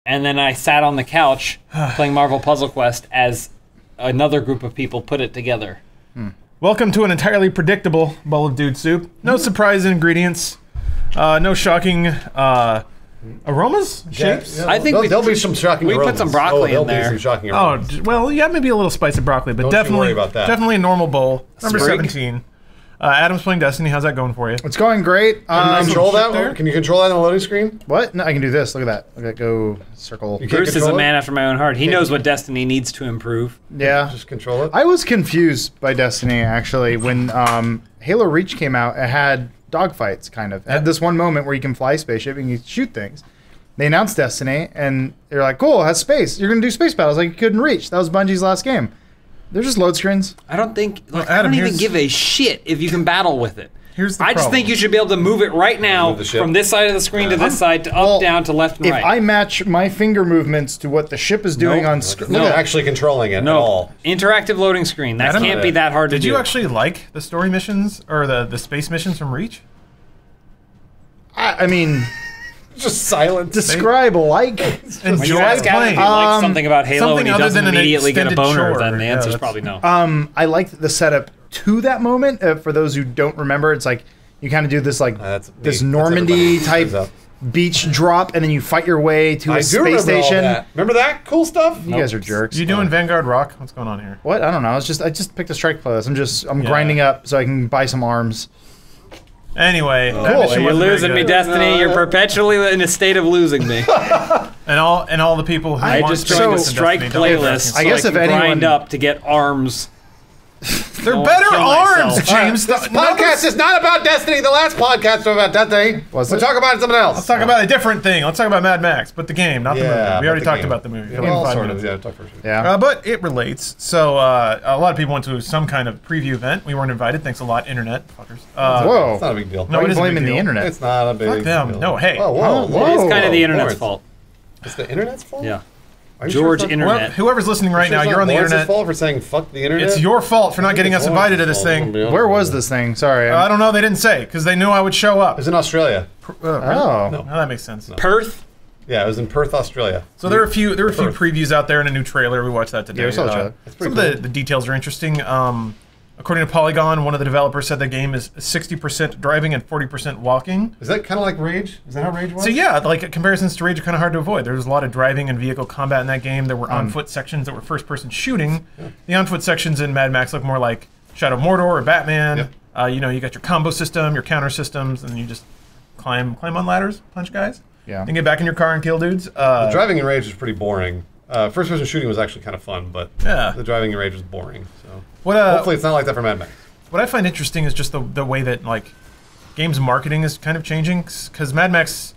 And then I sat on the couch playing Marvel Puzzle Quest as another group of people put it together. Welcome to an entirely predictable bowl of dude soup. No surprise ingredients. No shocking aromas, shapes. Yeah, I think there'll be some shocking aromas. We put some broccoli in there. Be some shocking aromas. Oh, well, yeah, maybe a little spice of broccoli, but Don't definitely, you worry about that. definitely a normal bowl. Number Sprig. 17. Adam's playing Destiny. How's that going for you? It's going great. Control that there? one? Can you control that on the loading screen? What? No, I can do this. Look at that. Look at that. Go circle. You can't Bruce is control a it? man after my own heart. He knows what Destiny needs to improve. Yeah. Just control it. I was confused by Destiny, actually. When Halo Reach came out, it had dogfights, kind of. It had this one moment where you can fly a spaceship and you shoot things. They announced Destiny, and they're like, cool, it has space. You're going to do space battles like you couldn't reach. That was Bungie's last game. They're just load screens. I don't think. Like, Adam, I don't even here's- give a shit if you can battle with it. Here's the I just problem. think you should be able to move it right now Move the ship. from this side of the screen to this side to up, Well, down, to left and If right. I match my finger movements to what the ship is doing Nope. on screen. Not Look at that. actually controlling it at no, all. interactive loading screen. That Adam, can't be that hard to do. Did you actually like the story missions or the space missions from Reach? I mean, Just silent. describe like. When you Enjoy ask Adam if playing. he likes something about Halo something and he other doesn't than an immediately get a extended boner, chore. then the Yeah, answer's that's- probably no. I liked the setup to that moment. For those who don't remember, it's like you kind of do this like That's this me. That's Normandy everybody. type Thumbs up. beach drop, and then you fight your way to a I do space remember all station. that. Remember that cool stuff? You guys are jerks. You doing Vanguard Rock? What's going on here? What? I don't know. I just picked a strike playlist. I'm grinding up so I can buy some arms. Anyway, that Cool. mission You're wasn't very losing me, good. Destiny. You're perpetually in a state of losing me. And all the people who I want just to joined play the Destiny strike don't playlist. fucking- I guess so if I can grind anyone- up to get arms. They're Don't better kill arms, myself. James. This podcast is not about Destiny. The last podcast was about Destiny. Was We'll it? talk about something else. Let's talk about a different thing. Let's talk about Mad Max, but the game, not the movie. We already talked about the movie. Yeah, for like well, 5 sort minutes. of. Yeah, talk first. Yeah. But it relates. So a lot of people went to some kind of preview event. We weren't invited. Thanks a lot, internet fuckers. Whoa. It's not a big deal. No, Why it are you is a big blaming the deal. internet? It's not a big Fuck them. deal. No, hey. Whoa, whoa, whoa. It's kind of the internet's Lawrence. fault. It's the internet's fault? Yeah. Are you George sure it's not- Internet. Whoever's listening right now, It's you're not on the Lawrence's internet. fault for saying fuck the internet? It's your fault for not getting us It's invited to Lawrence's this fault, thing. Where was this thing? Sorry. I don't know. They didn't say because they knew I would show up. It was in Australia. Oh. No, that makes sense. Perth. Yeah, it was in Perth, Australia. So there were a few Perth. previews out there and a new trailer. We watched that today. Yeah, we saw the trailer. That's Some pretty of the details are interesting. According to Polygon, one of the developers said the game is 60% driving and 40% walking. Is that kind of like Rage? Is that how Rage was? So yeah, like comparisons to Rage are kind of hard to avoid. There was a lot of driving and vehicle combat in that game. There were on-foot sections that were first-person shooting. The on-foot sections in Mad Max look more like Shadow of Mordor or Batman. Yep. You know, you got your combo system, your counter systems, and you just climb on ladders, punch guys. Yeah. And get back in your car and kill dudes. The driving in Rage was pretty boring. First-person shooting was actually kind of fun, but Yeah. the driving in Rage was boring. So What hopefully it's not like that for Mad Max. What I find interesting is just the way that like games marketing is kind of changing. Because Mad Max,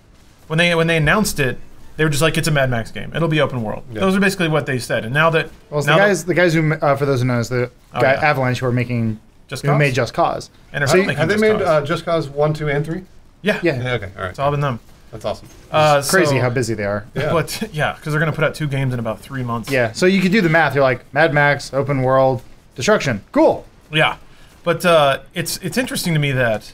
when they announced it, they were just like, it's a Mad Max game. It'll be open world. Yeah. Those are basically what they said. And now that Well, it's now the guys who, for those who know, is the guy yeah. Avalanche who are making, Just who Cause? made Just Cause. And they're So still you- making Have they Just made Cause. Just Cause 1, 2, and 3? Yeah, Yeah. Yeah, okay, all right. it's all been them. That's awesome. It's crazy so- how busy they are. Yeah. But yeah, because they're gonna put out 2 games in about 3 months. Yeah, so you could do the math. You're like, Mad Max, open world, destruction. Cool. Yeah, but it's interesting to me that,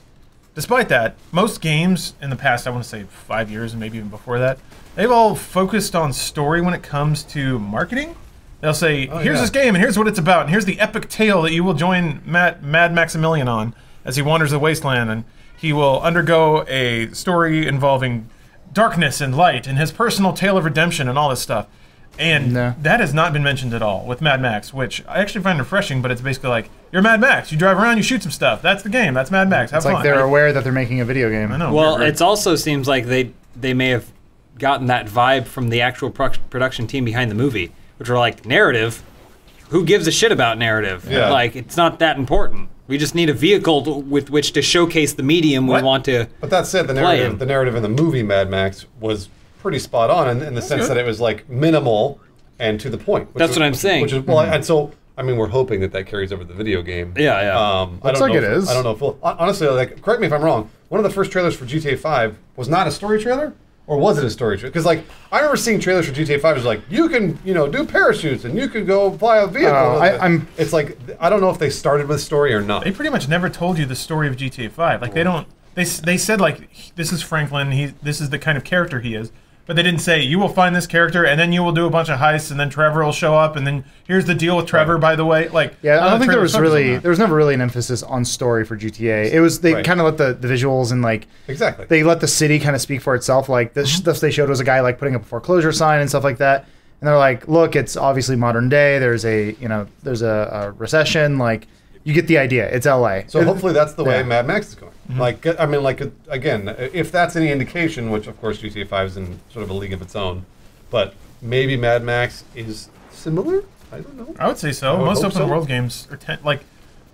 despite that, most games in the past, I want to say 5 years and maybe even before that, they've all focused on story when it comes to marketing. They'll say, here's this game and here's what it's about and here's the epic tale that you will join Mad Maximilian on as he wanders the wasteland, and he will undergo a story involving darkness and light and his personal tale of redemption and all this stuff. And No. that has not been mentioned at all with Mad Max, which I actually find refreshing, but it's basically like, you're Mad Max, you drive around, you shoot some stuff. That's the game, that's Mad Max, have It's fun. like they're aware that they're making a video game. I know. Well, it also seems like they may have gotten that vibe from the actual production team behind the movie, which were like, narrative? Who gives a shit about narrative? Yeah. Like, it's not that important. We just need a vehicle with which to showcase the medium we want to. But that said, the narrative in the movie Mad Max was pretty spot on in the sense that it was like minimal and to the point. That's what I'm saying. Which is well, and so I mean, we're hoping that carries over to the video game. Yeah, yeah. I Looks don't like know it if, is. I don't know if honestly, like, correct me if I'm wrong. One of the first trailers for GTA 5 was not a story trailer, or was it a story trailer? Because like I remember seeing trailers for GTA 5. It was like you can do parachutes and you can go fly a vehicle. It's like I don't know if they started with story or not. They pretty much never told you the story of GTA 5. Like, they don't. They said like, this is Franklin. This is the kind of character he is. but they didn't say you will find this character and then you will do a bunch of heists and then Trevor will show up and then here's the deal with Trevor, by the way. Like, yeah, I don't think there was never really an emphasis on story for GTA. It was they kind of let the visuals and like they let the city kind of speak for itself. Like the stuff they showed was a guy like putting up a foreclosure sign and stuff like that. And they're like, look, it's obviously modern day. There's a recession. Like, you get the idea. It's LA. So hopefully that's the way Mad Max is going. Like, I mean, like, again, if that's any indication, which of course GTA 5 is in sort of a league of its own, but maybe Mad Max is similar? I don't know. I would say so. Most open world games are like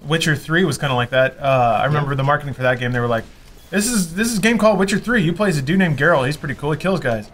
Witcher 3 was kind of like that. I remember the marketing for that game. They were like, this is a game called Witcher 3. You play as a dude named Geralt. He's pretty cool. He kills guys.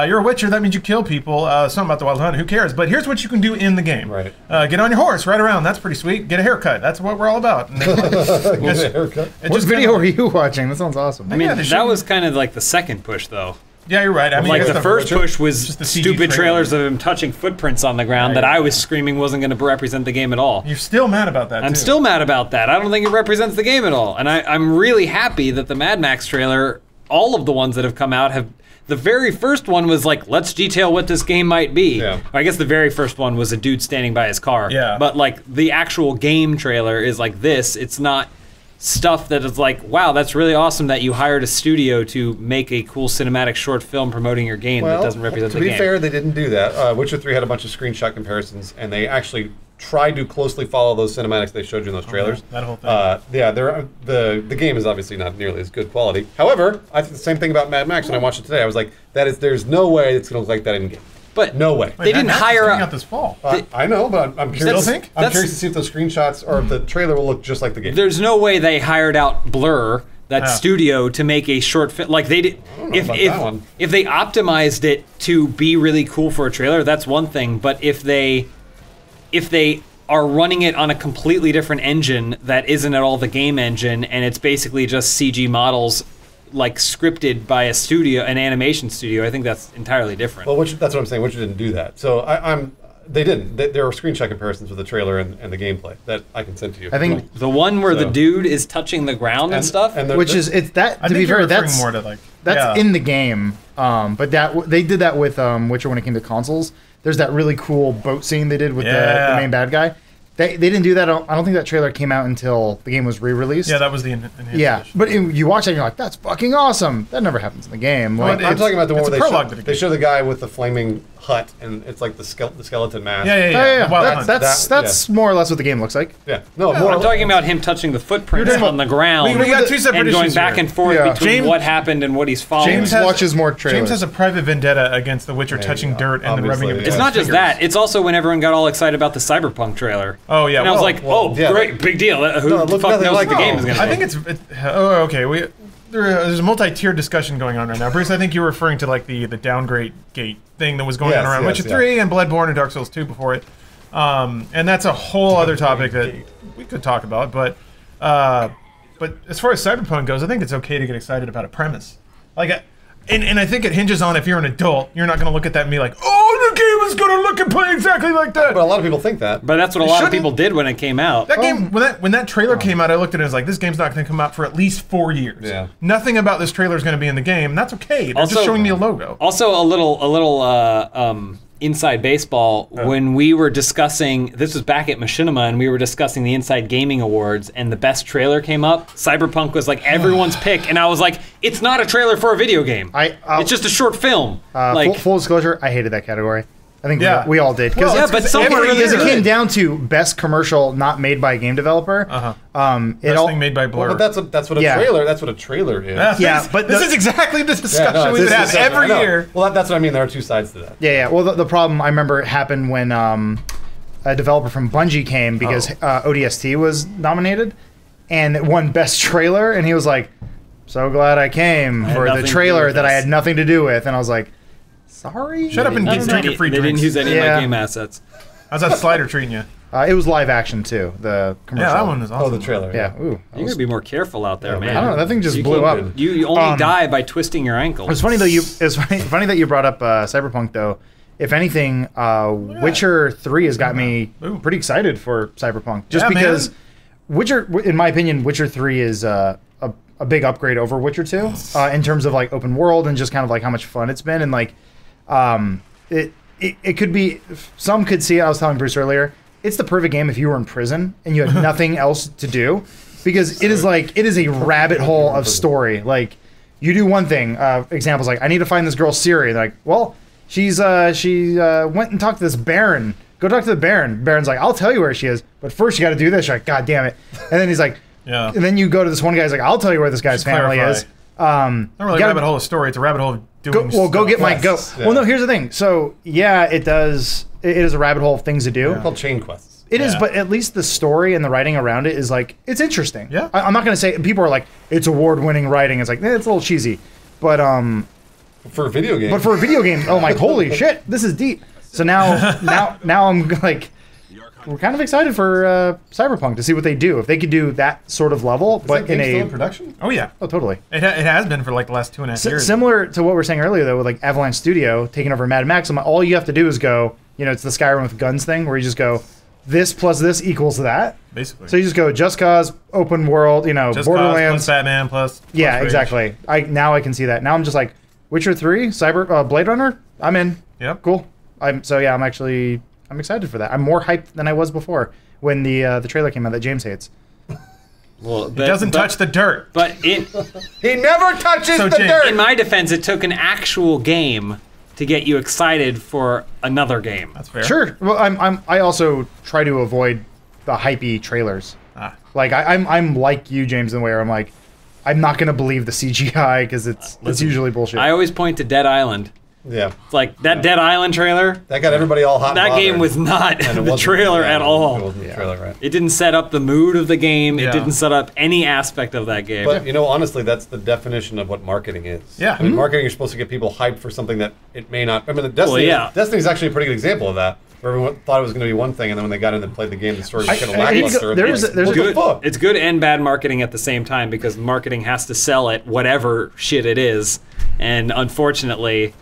You're a Witcher. That means you kill people. Something about the Wild Hunt. Who cares? But here's what you can do in the game. Right. Get on your horse, ride around. That's pretty sweet. Get a haircut. That's what we're all about. Get a haircut. What video are you watching? That sounds awesome. I mean, that was kind of like the second push, though. Yeah, you're right. I mean, like the first push was just the stupid trailers of him touching footprints on the ground that I was screaming wasn't going to represent the game at all. You're still mad about that. I'm still mad about that. I don't think it represents the game at all. And I'm really happy that the Mad Max trailer, all of the ones that have come out have. The very first one was like, let's detail what this game might be. Yeah. I guess the very first one was a dude standing by his car. Yeah. But like the actual game trailer is like this. It's not stuff that is like, wow, that's really awesome that you hired a studio to make a cool cinematic short film promoting your game that doesn't represent the game. To be fair, they didn't do that. Witcher 3 had a bunch of screenshot comparisons, and they actually tried to closely follow those cinematics they showed you in those trailers. That whole thing. Yeah, the game is obviously not nearly as good quality. However, I think the same thing about Mad Max when I watched it today. I was like, there's no way it's going to look like that in game. But no way. They didn't hire out this fall. I know, but I'm curious. Still think? I'm curious to see if those screenshots or if the trailer will look just like the game. There's no way they hired out Blur, that studio, to make a short film. Like they did. If they optimized it to be really cool for a trailer, that's one thing. But if they are running it on a completely different engine that isn't at all the game engine, and it's basically just CG models like scripted by a studio, an animation studio, I think that's entirely different. Well, that's what I'm saying. Witcher didn't do that. So they didn't. There are screenshot comparisons with the trailer and the gameplay that I can send to you. I think the one where the dude is touching the ground and stuff, which is it's that. To be fair, that's more to like that's in the game. But that they did that with Witcher when it came to consoles. There's that really cool boat scene they did with the main bad guy. They didn't do that. I don't think that trailer came out until the game was re-released. Yeah, that was the enhanced edition. But you watch that and you're like, that's fucking awesome. That never happens in the game. Like, I'm talking about the one where they show the guy with the flaming hut and it's like the skeleton mask. Yeah. That's more or less what the game looks like. Yeah. I'm talking about him touching the footprints on the ground. We got two separate and going back and forth between what happened and what he's following. James watches more trailers. James has a private vendetta against the Witcher touching dirt and the rubbing of his It's not just that. It's also when everyone got all excited about the Cyberpunk trailer. Oh, yeah. And I was like, great, big deal. Who the fuck knows what the game is going to be? I think it's... Oh, okay. There's a multi-tiered discussion going on right now. Bruce, I think you're referring to like the downgrade gate thing that was going on around Witcher 3 and Bloodborne and Dark Souls 2 before it. And that's a whole other topic that we could talk about. But as far as Cyberpunk goes, I think it's okay to get excited about a premise. Like, and I think it hinges on if you're an adult, you're not going to look at that and be like, oh, the game is going to look and play exactly like that. But a lot of people think that. But that's what a lot of people did when it came out. That game, when that trailer came out, I looked at it and was like, this game's not going to come out for at least 4 years. Yeah. Nothing about this trailer is going to be in the game. And that's okay. They're just showing me a logo. Also, a little inside baseball, when we were discussing, this was back at Machinima, and we were discussing the Inside Gaming Awards, and the best trailer came up. Cyberpunk was like everyone's pick, and I was like, it's not a trailer for a video game. It's just a short film. Full disclosure, I hated that category. I think we all did. But somewhere because it came down to best commercial not made by a game developer. Best thing made by Blur. Well, but that's what a trailer. That's what a trailer is. But this is exactly the discussion we would have every year. Well, that's what I mean. There are two sides to that. Yeah. Well, the problem I remember happened when a developer from Bungie came because ODST was nominated and it won best trailer, and he was like, "So glad I came for the trailer that I had nothing to do with," and I was like, sorry? Shut up and drink your free drinks. They didn't use any of my game assets. How's that slider treating you? It was live action too. The commercial. Yeah, that one was awesome. Oh, the trailer. Yeah. Ooh, you gotta be more careful out there, man. I don't know. That thing just blew up. You only die by twisting your ankle. It's funny though. It's funny that you brought up Cyberpunk though. If anything, Witcher 3 has got me pretty excited for Cyberpunk. Just because Witcher, in my opinion, Witcher 3 is a big upgrade over Witcher 2 in terms of like open world and just kind of like how much fun it's been, and like It could be. Some could see it. I was telling Bruce earlier. It's the perfect game if you were in prison and you had nothing else to do, because it is a rabbit hole of story. Like, you do one thing. Examples like, I need to find this girl Siri. They're like, well, she went and talked to this Baron. Go talk to the Baron. Baron's like, I'll tell you where she is, but first you got to do this. You're like, God damn it. And then he's like, yeah. And then you go to this one guy. He's like, I'll tell you where this guy's family is. Not really a rabbit hole of story. It's a rabbit hole of doing. Go get my goat. Yeah. Well, no. Here's the thing. So yeah, it does. It is a rabbit hole of things to do. They're called chain quests. It is, but at least the story and the writing around it is like, it's interesting. Yeah. I'm not gonna say people are like, it's award-winning writing. It's like, it's a little cheesy, but for a video game. But for a video game, oh my, holy shit, this is deep. So now I'm like, we're kind of excited for Cyberpunk to see what they do. If they could do that sort of level, but in still in production? Oh yeah. Oh totally. It has been for like the last 2.5 years. Similar to what we were saying earlier though, with like Avalanche Studio taking over Mad Max, all you have to do is go, it's the Skyrim with guns thing where you just go, this plus this equals that. Basically. So you just go Just Cause, open world, Just Borderlands. Cause plus Batman plus yeah, Rage. Exactly. Now I can see that. Now I'm just like, Witcher 3, Blade Runner, I'm in. Yep. Cool. I'm excited for that. I'm more hyped than I was before when the trailer came out that James hates. Well, it doesn't touch the dirt. But he never touches the dirt. In my defense, it took an actual game to get you excited for another game. That's fair. Sure. Well, I also try to avoid the hypey trailers. Like I'm like you, James, in the way where I'm like, I'm not gonna believe the CGI because it's usually bullshit. I always point to Dead Island. Yeah. It's like that Dead Island trailer. That got everybody all hot. That game was not the trailer at all. It wasn't the trailer, right? It didn't set up the mood of the game. It didn't set up any aspect of that game. But honestly, that's the definition of what marketing is. Yeah. I mean, marketing, you're supposed to get people hyped for something that it may not. I mean, Destiny's actually a pretty good example of that. Where everyone thought it was going to be one thing, and then when they got in and played the game, the story was kind of lackluster. It's good and bad marketing at the same time, because marketing has to sell it whatever shit it is, and unfortunately,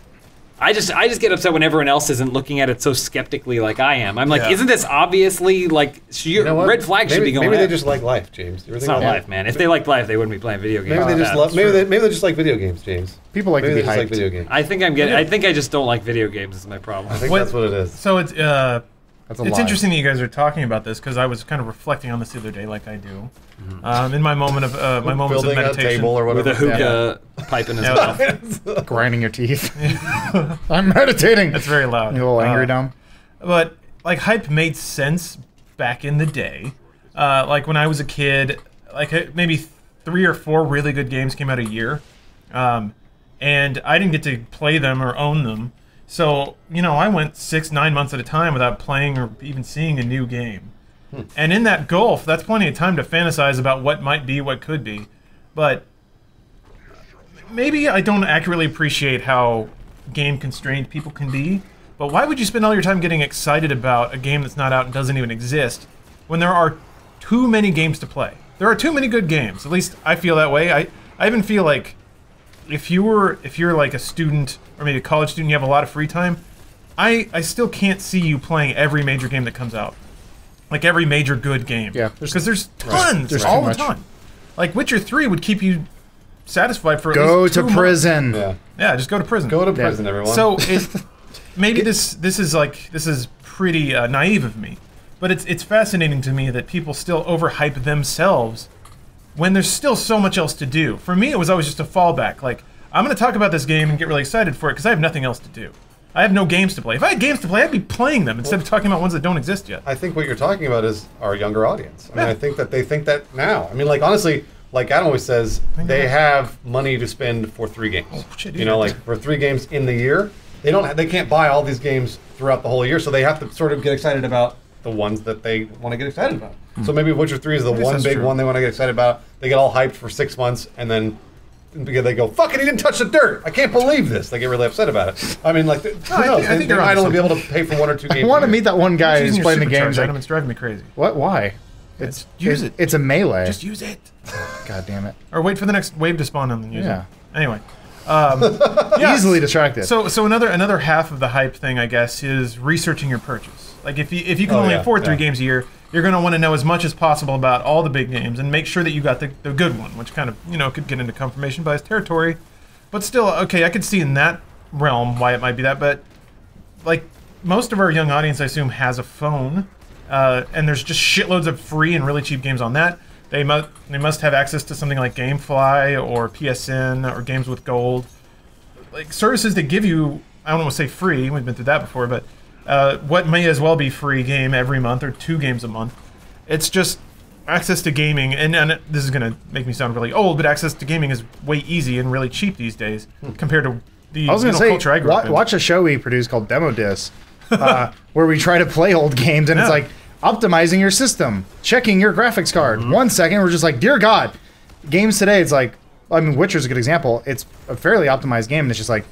I just get upset when everyone else isn't looking at it so skeptically like I am. I'm like, isn't this obviously like red flag should be going? Maybe they just like life, James. It's not life, man. If they liked life, they wouldn't be playing video games. Maybe they just love. Maybe they just like video games, James. People like to be hyped. Like video games. I think I just don't like video games. Is my problem. I think that's what it is. So it's interesting that you guys are talking about this, because I was kind of reflecting on this the other day, like I do, in my moment of moments of meditation, a table or whatever, with a hookah pipe in his mouth, grinding your teeth. I'm meditating. That's very loud. You a little angry, dumb. But like, hype made sense back in the day. Like when I was a kid, like maybe 3 or 4 really good games came out a year, and I didn't get to play them or own them. So, I went 6-9 months at a time without playing or even seeing a new game. And in that gulf, that's plenty of time to fantasize about what might be, what could be. But maybe I don't accurately appreciate how game-constrained people can be. But why would you spend all your time getting excited about a game that's not out and doesn't even exist when there are too many games to play? There are too many good games. At least I feel that way. I even feel like if you're like a student or maybe a college student, you have a lot of free time, I still can't see you playing every major game that comes out. Like every major good game. Yeah. Because there's tons there's all the time. Like Witcher 3 would keep you satisfied for at least 2 months. Prison. Yeah, just go to prison. Go to prison, everyone. So maybe this is pretty naive of me, but it's fascinating to me that people still overhype themselves when there's still so much else to do. For me, it was always just a fallback. Like, I'm going to talk about this game and get really excited for it because I have nothing else to do. I have no games to play. If I had games to play, I'd be playing them instead of talking about ones that don't exist yet. I think what you're talking about is our younger audience. I mean, I think that they think that now. I mean, like, honestly, like Adam always says, they have money to spend for 3 games. Oh, shit, like for 3 games in the year, they can't buy all these games throughout the whole year, so they have to sort of get excited about the ones that they want to get excited about. So maybe Witcher 3 is the one big one they want to get excited about. They get all hyped for 6 months, and then because they go, fuck it, he didn't touch the dirt. I can't believe this. They get really upset about it. I mean, like, who knows? They might only be able to pay for 1 or 2 games. I want to meet that one guy who's playing the games. It's driving me crazy. What? Why? Use it. It's a melee. Just use it. God damn it. Or wait for the next wave to spawn and then use it. Anyway. Easily distracted. So another half of the hype thing, I guess, is researching your purchase. Like if you can only afford 3 games a year, you're going to want to know as much as possible about all the big games and make sure that you got the good one, which kind of could get into confirmation bias territory. But still, okay, I could see in that realm why it might be that, but like most of our young audience, I assume, has a phone, and there's just shitloads of free and really cheap games on that. They must have access to something like GameFly or PSN or Games with Gold, like services that give you, I don't want to say free, we've been through that before, but what may as well be free game every month or 2 games a month. It's just access to gaming, and this is going to make me sound really old, but access to gaming is way easy and really cheap these days compared to the culture I grew up in. Watch a show we produced called Demo Disc, where we try to play old games, and it's like optimizing your system, checking your graphics card. 1 second, we're just like, dear God. Games today, it's like, I mean, Witcher's a good example. It's a fairly optimized game, and it's just like,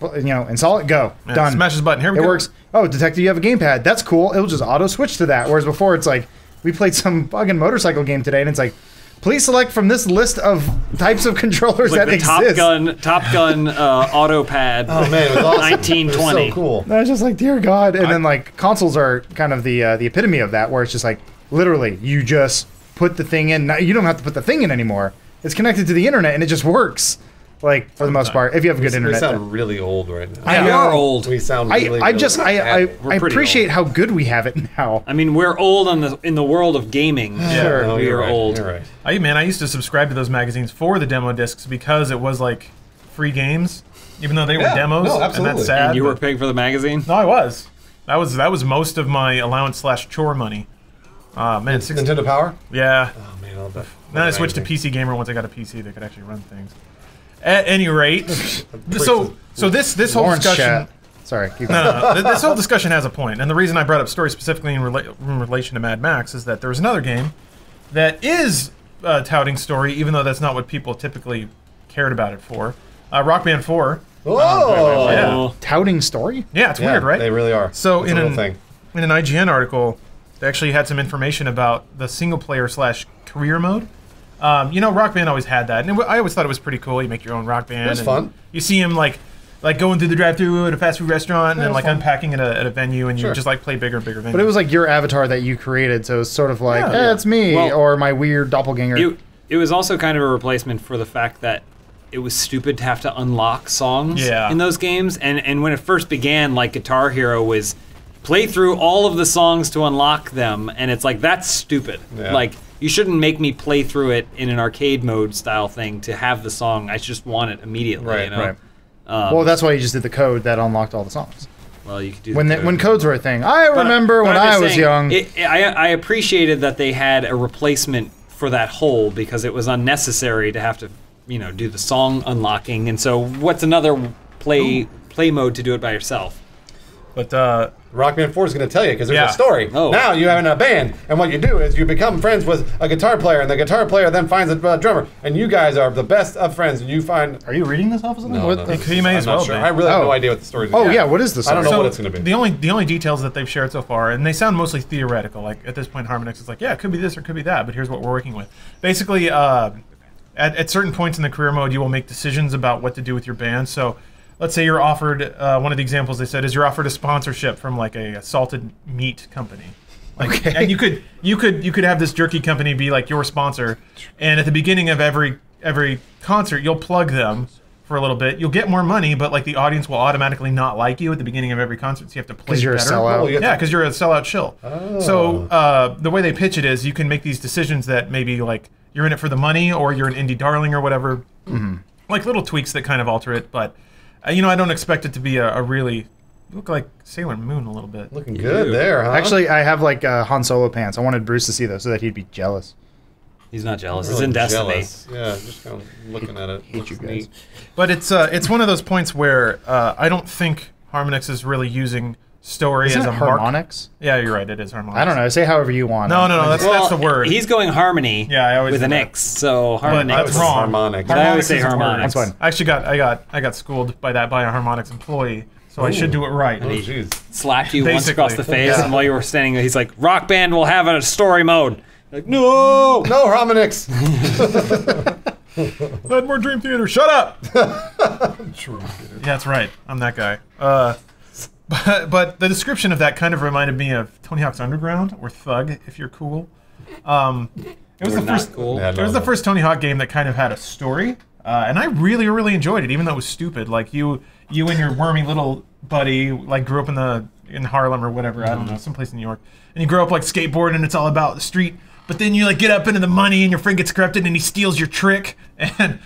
you know, install it, go, done. Smash this button, here we go. It works. Oh, detective, you have a gamepad. That's cool. It'll just auto switch to that. Whereas before, it's like, we played some fucking motorcycle game today, and it's like, please select from this list of types of controllers like that the exist. Top Gun auto pad. Oh man, it was awesome. 1920. It was so cool. And I was just like, dear God. And then like consoles are kind of the epitome of that, where it's just like, literally, you just put the thing in. You don't have to put the thing in anymore. It's connected to the internet, and it just works. Like, for the most part, if you have a good internet. We sound really old right now. I know. We're old. We sound really I appreciate how good we have it now. I mean, we're old in the world of gaming. Sure. No, we you're are right. old. You're right. I used to subscribe to those magazines for the demo discs because it was like free games, even though they were demos. No, and absolutely. that's sad. And you were paying for the magazine? No, I was. That was most of my allowance/chore money. Man, Nintendo Power? Yeah. Oh man, I love that. Then I switched to PC Gamer once I got a PC that could actually run things. At any rate, so this whole Lawrence discussion. chat. Sorry, keep going. No. This whole discussion has a point, and the reason I brought up story specifically in relation to Mad Max is that there was another game that is touting story, even though that's not what people typically cared about it for. Rock Band 4. Oh, Yeah. Touting story? Yeah, it's weird, right? They really are. So it's in a an IGN article, they actually had some information about the single player / career mode. You know, Rock Band always had that, and I always thought it was pretty cool. You make your own Rock Band. It was fun. You see him like going through the drive-thru at a fast food restaurant, and then like fun. unpacking at a venue, and you just like play bigger and bigger venues. But it was like your avatar that you created, so it was sort of like, it's me, Well, or my weird doppelganger. It was also kind of a replacement for the fact that it was stupid to have to unlock songs in those games. And when it first began, like Guitar Hero was play through all of the songs to unlock them, and it's like, that's stupid. Yeah. Like, you shouldn't make me play through it in an arcade mode style thing to have the song. I just want it immediately, Right, you know? right. Well, that's why you just did the code that unlocked all the songs. Well, you could do When codes were a thing. I remember when I'm just I was saying, young. I appreciated that they had a replacement for that hole because it was unnecessary to have to, do the song unlocking. And so, what's another play mode to do it by yourself? But Rock Band 4 is going to tell you because there's Yeah. a story. Oh. Now you have a band, and what you do is you become friends with a guitar player, and the guitar player then finds a drummer, and you guys are the best of friends. And you find. Are you reading this off of something? No, What no, the- you may I'm as not well sure. be. I really have Oh. no idea what the story is. Oh, yeah, what is the I don't know story? what it's going to be. The only details that they've shared so far, and they sound mostly theoretical. Like at this point, Harmonix is like, yeah, it could be this or it could be that, but here's what we're working with. Basically, at certain points in the career mode, you will make decisions about what to do with your band. So, let's say you're offered one of the examples they said is you're offered a sponsorship from like a salted meat company. Like, Okay. and you could have this jerky company be like your sponsor, and at the beginning of every concert, you'll plug them for a little bit. You'll get more money, but like the audience will automatically not like you at the beginning of every concert, so you have to play better. Because you're a sellout. Oh, you have Yeah, to- because you're a sellout shill. Oh. So the way they pitch it is you can make these decisions that maybe like you're in it for the money or you're an indie darling or whatever. Mm-hmm. Like little tweaks that kind of alter it, but I don't expect it to be a really look like Sailor Moon a little bit. Looking good there, huh? Actually, I have like Han Solo pants. I wanted Bruce to see those so that he'd be jealous. He's not jealous. I'm It's in Destiny. jealous. Yeah, just kind of looking at it. Hate you Looks guys. neat. But it's one of those points where I don't think Harmonix is really using story Isn't as it a mark. harmonics? Yeah, you're right. It is Harmonix. I don't know. Say however you want. No, that's Well, the word. He's going harmony Yeah, I always with do an that. X, so harmony. that's wrong. Harmonic. But I always say Harmonix is a word. harmonics. That's fine. I actually got schooled by that by a Harmonix employee, so I should do it right. Oh, jeez. Slapped you once Basically. across the face, Yeah. and while you were standing there, he's like, "Rock Band will have a story mode." Like, no. No, Harmonix! Let more Dream Theater. Shut up. True. Yeah, that's right. I'm that guy. But the description of that kind of reminded me of Tony Hawk's Underground or Thug, if you're cool. It was We're the not first. cool. Yeah, It was no. the first Tony Hawk game that kind of had a story, and I really, really enjoyed it, even though it was stupid. Like you you and your wormy little buddy like grew up in Harlem or whatever, I don't know, someplace in New York, and you grow up like skateboarding and it's all about the street, but then you like get up into the money and your friend gets corrupted and he steals your trick, and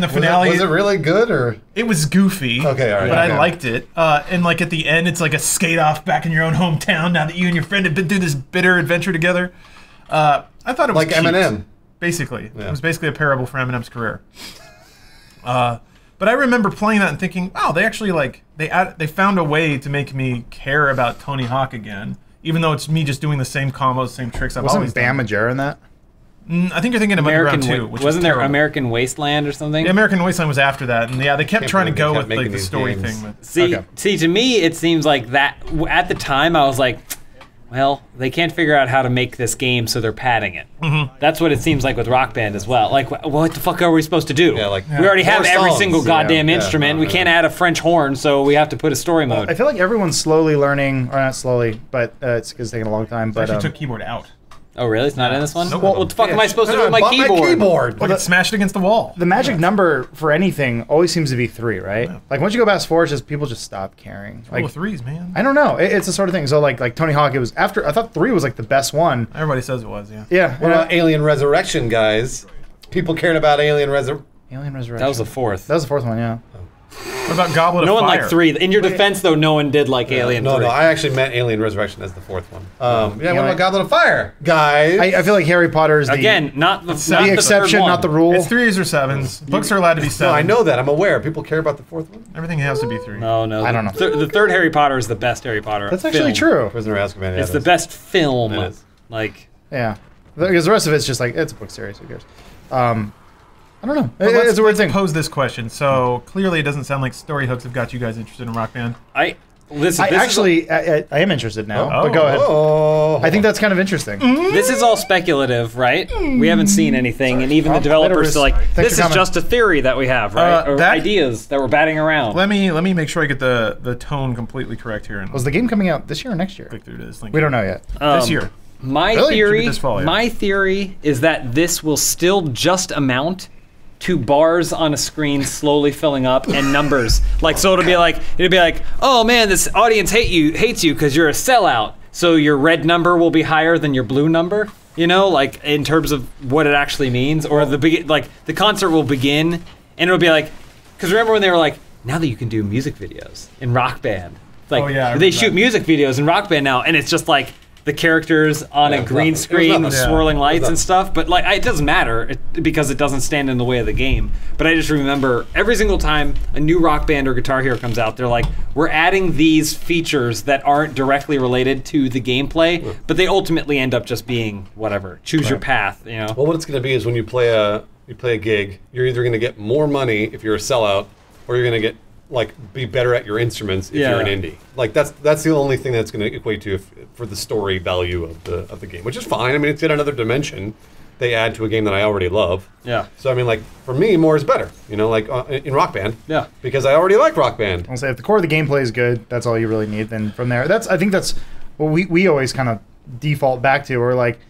the finale was it really good or it was goofy. Okay, all right, but okay. I liked it. And like at the end, it's like a skate off back in your own hometown now that you and your friend have been through this bitter adventure together. I thought it was like cute, Eminem. basically. Yeah. It was basically a parable for Eminem's career. But I remember playing that and thinking, wow, they actually like they found a way to make me care about Tony Hawk again, even though it's me just doing the same combos, same tricks I've always Wasn't done. Bam Majera in that? I think you're thinking of Underground 2, which wasn't there terrible. American Wasteland or something? Yeah, American Wasteland was after that, and yeah, they kept trying to believe they go kept with like making the these story games. thing. But See, to me, it seems like that. At the time, I was like, well, they can't figure out how to make this game, so they're padding it. That's what it seems like with Rock Band as well. Like, what the fuck are we supposed to do? Yeah, like we already have more every songs. single goddamn Yeah, instrument. yeah, We can't add a French horn, so we have to put a story mode. I feel like everyone's slowly learning, or not slowly, but it's because it's taking a long time. I But actually took keyboard out. Oh, really? It's not in this one? Nope. Well, what the fuck am I supposed to do with my bought keyboard? Like it smashed against the wall. the magic number for anything always seems to be 3, right? Like once you go past 4, it's just people just stop caring. Rule Like of threes, man. I don't know, it's the sort of thing. So like Tony Hawk, it was after I thought 3 was like the best one. Everybody says it was, yeah. Yeah. What about Alien Resurrection, guys? People cared about Alien Resurrection. Alien Resurrection. That was the fourth. That was the 4th one, yeah. What about Goblet No of one Fire? liked 3. In your defense, though, no one did like Alien 3. No, I actually meant Alien Resurrection as the 4th one. Yeah, what I- about Goblet of Fire, guys? I feel like Harry Potter is Again, not the the exception, not the rule. It's 3s or 7s. Books are allowed to be 7. no, I know that. I'm aware. People care about the 4th one. Everything has to be 3. No. I don't know. The third Harry Potter is the best Harry Potter. That's actually film. true. Prisoner of Azkaban. It's the best film. It is. Like, Yeah, because the rest of it's just like it's a book series. Who cares? I don't know. Let's- It's a weird let's thing. pose this question. So clearly, it doesn't sound like story hooks have got you guys interested in Rock Band. I listen. I This actually, I am interested now. Oh. But go ahead. Oh, I think that's kind of interesting. this is all speculative, right? We haven't seen anything, and even the developers Letters. are like, Thanks "This for is coming. just a theory that we have, right? Or that- ideas that we're batting around." Let me make sure I get the tone completely correct here and Was the game coming out this year or next year? click through this. We don't know yet. This year. My Really? theory, Should be this fall, yeah. my theory is that this will still just amount to bars on a screen slowly filling up and numbers. Like, so it'll be like, oh man, this audience hates you because you're a sellout. So your red number will be higher than your blue number. You know, like in terms of what it actually means, or the concert will begin and it'll be like, because remember when they were like, now that you can do music videos in Rock Band, like Oh, yeah, I they remember shoot that. music videos in Rock Band now, and it's just like the characters on a was green nothing. It was screen nothing. with Yeah. swirling It lights was and stuff, but like it doesn't matter because it doesn't stand in the way of the game. But I just remember every single time a new Rock Band or Guitar Hero comes out, they're like, we're adding these features that aren't directly related to the gameplay, but they ultimately end up just being whatever. Choose your path, you know. Well, what it's going to be is when you play a gig, you're either going to get more money if you're a sellout, or you're going to get be better at your instruments if you're an indie. Like that's the only thing that's going to equate to for the story value of the game, which is fine. I mean, it's yet another dimension they add to a game that I already love. Yeah. So I mean, like for me, more is better. You know, like in Rock Band. Yeah. Because I already like Rock Band. I'll say if the core of the gameplay is good, that's all you really need. Then from there, I think that's what we always kind of default back to. We're like,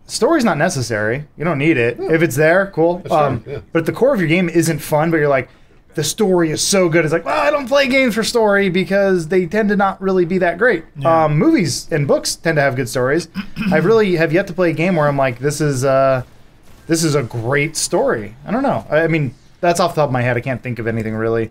story's not necessary. You don't need it. If it's there, cool. right, yeah. But if the core of your game isn't fun, but you're like, the story is so good. It's like, well, I don't play games for story because they tend to not really be that great. Yeah. Movies and books tend to have good stories. I really have yet to play a game where I'm like, this is a great story. I don't know. I mean, that's off the top of my head. I can't think of anything really